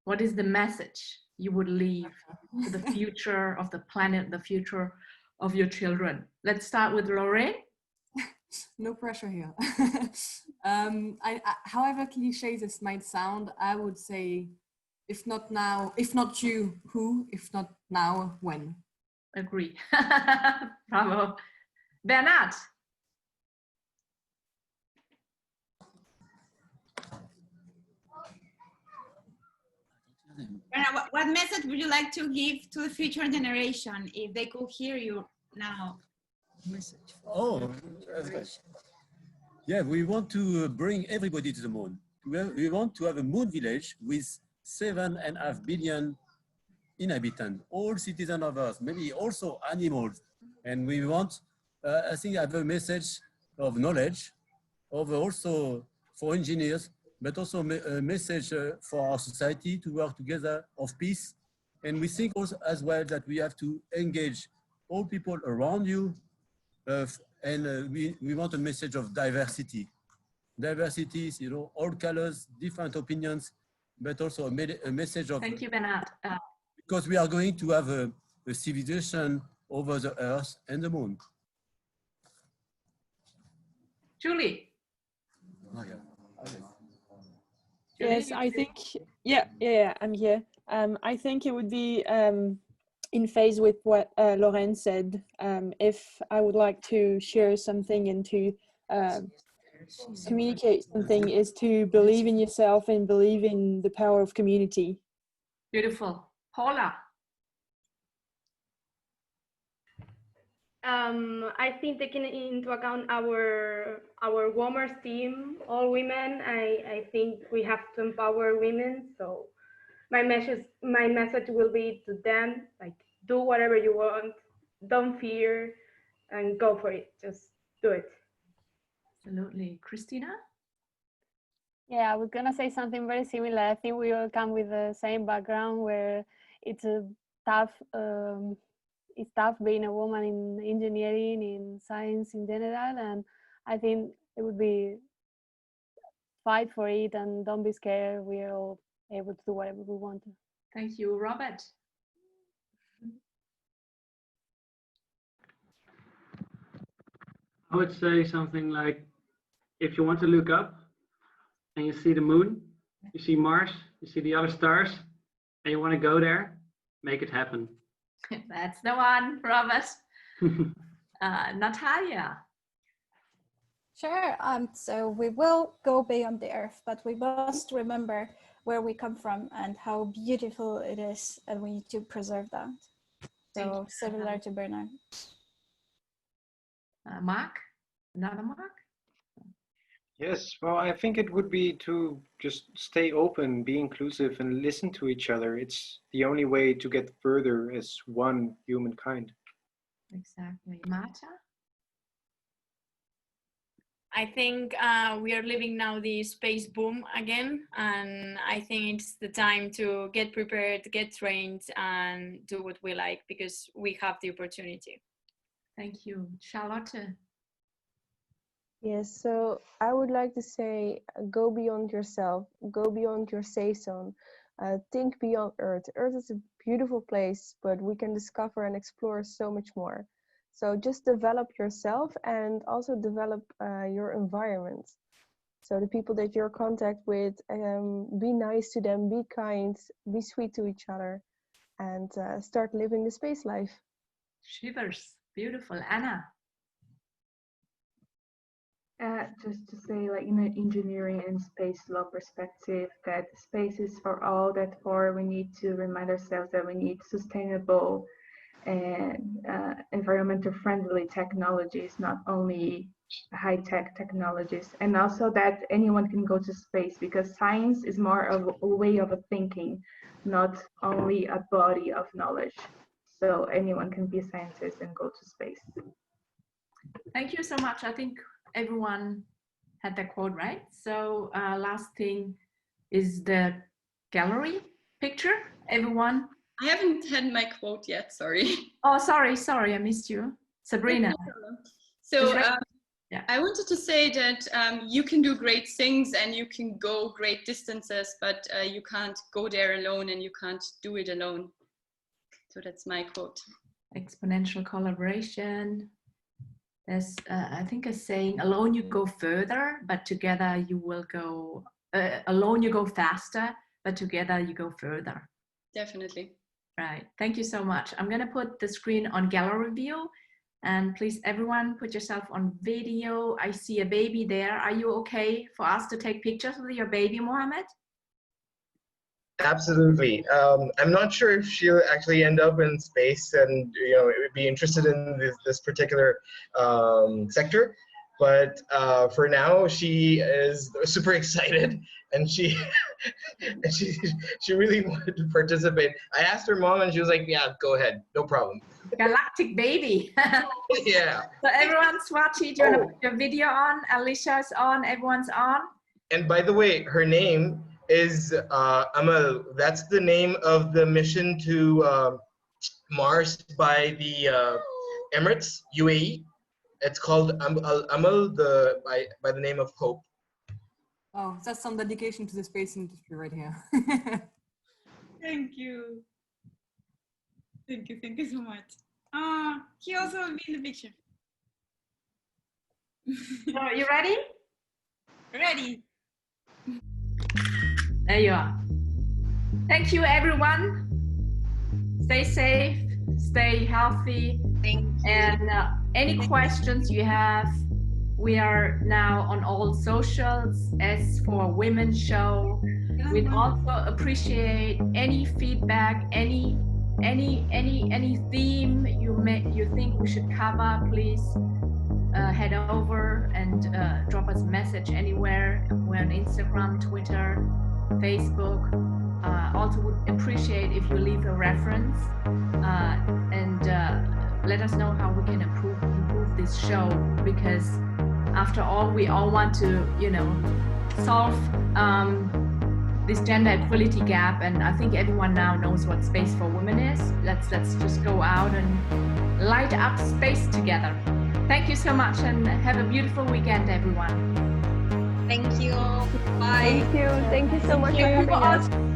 What is the message you would leave to the future of the planet, the future of your children? Let's start with Lorraine. No pressure here. However cliche this might sound, I would say, if not now, if not you, who? If not now, when? Agree. Bravo. Bernard. What message would you like to give to the future generation if they could hear you now? Message. Oh, yeah, we want to bring everybody to the moon. We want to have a moon village with 7.5 billion inhabitants, all citizens of Earth, maybe also animals. And we want, I think, have a message of knowledge, of also for engineers, but also a message for our society to work together of peace. And we think also as well that we have to engage all people around you. We want a message of diversity. Diversity is, you know, all colors, different opinions, but also a message of... Thank you, Bernard. Because we are going to have a civilization over the Earth and the moon. Julie. Oh, yeah. Okay. Yes, I think, yeah, I'm here. I think it would be in phase with what Lorraine said. If I would like to share something and to communicate something, is to believe in yourself and believe in the power of community. Beautiful. Paula. I think taking into account our WoMars team, all women, I think we have to empower women. So my message will be to them, like, do whatever you want, don't fear, and go for it. Just do it. Absolutely. Christina? Yeah, I was gonna say something very similar. I think we all come with the same background where it's tough being a woman in engineering, in science in general, and I think it would be fight for it and don't be scared. We're all able to do whatever we want to. Thank you, Robert. I would say something like, if you want to look up and you see the moon, you see Mars, you see the other stars, and you want to go there, make it happen. That's the one, Robert. Natalia. Sure. So we will go beyond the Earth, but we must remember where we come from and how beautiful it is, and we need to preserve that. So similar to Bernard. Mark? Another Mark? Yes, well, I think it would be to just stay open, be inclusive, and listen to each other. It's the only way to get further as one humankind. Exactly. Marta? I think we are living now the space boom again, and I think it's the time to get prepared, get trained, and do what we like, because we have the opportunity. Thank you. Charlotte? Yes, so I would like to say, go beyond yourself, go beyond your safe zone, think beyond Earth. Earth is a beautiful place, but we can discover and explore so much more. So just develop yourself and also develop your environment. So the people that you're in contact with, be nice to them, be kind, be sweet to each other, and start living the space life. Shivers. Beautiful. Anna? Just to say, like, in an engineering and space law perspective, that space is for all, that for we need to remind ourselves that we need sustainable and environmental friendly technologies, not only high-tech technologies, and also that anyone can go to space, because science is more of a way of thinking, not only a body of knowledge. So anyone can be a scientist and go to space. Thank you so much. I think everyone had that quote right. So last thing is the gallery picture. Everyone? I haven't had my quote yet, sorry. Oh, sorry, I missed you. Sabrina. So yeah. I wanted to say that you can do great things and you can go great distances, but you can't go there alone and you can't do it alone. So that's my quote. Exponential collaboration. There's, I think, a saying, alone you go further, but together you will go, alone you go faster, but together you go further. Definitely. Right, thank you so much. I'm gonna put the screen on gallery view, and please everyone put yourself on video. I see a baby there. Are you okay for us to take pictures with your baby, Mohammed? Absolutely. I'm not sure if she'll actually end up in space and would be interested in this particular sector, but for now she is super excited and she really wanted to participate. I asked her mom and she was like, "Yeah, go ahead, no problem." Galactic baby. Yeah. So everyone, Swati, do you want to put your video on? Alicia's on. Everyone's on. And by the way, her name is Amal. That's the name of the mission to Mars by the Emirates, UAE. It's called Amal, by the name of Hope. Oh, that's some dedication to the space industry right here. Thank you. Thank you so much. He also will be in the picture. So, you ready? Ready. There you are. Thank you, everyone. Stay safe, stay healthy. And any questions you have, we are now on all socials, S4W Show. We'd also appreciate any feedback, any theme you think we should cover. Please head over and drop us a message anywhere. We're on Instagram, Twitter, Facebook. Also would appreciate if you leave a reference and let us know how we can improve this show, because after all, we all want to, solve this gender equality gap, and I think everyone now knows what Space for Women is. Let's just go out and light up space together. Thank you so much, and have a beautiful weekend, everyone. Thank you. Bye. Thank you so much for having us.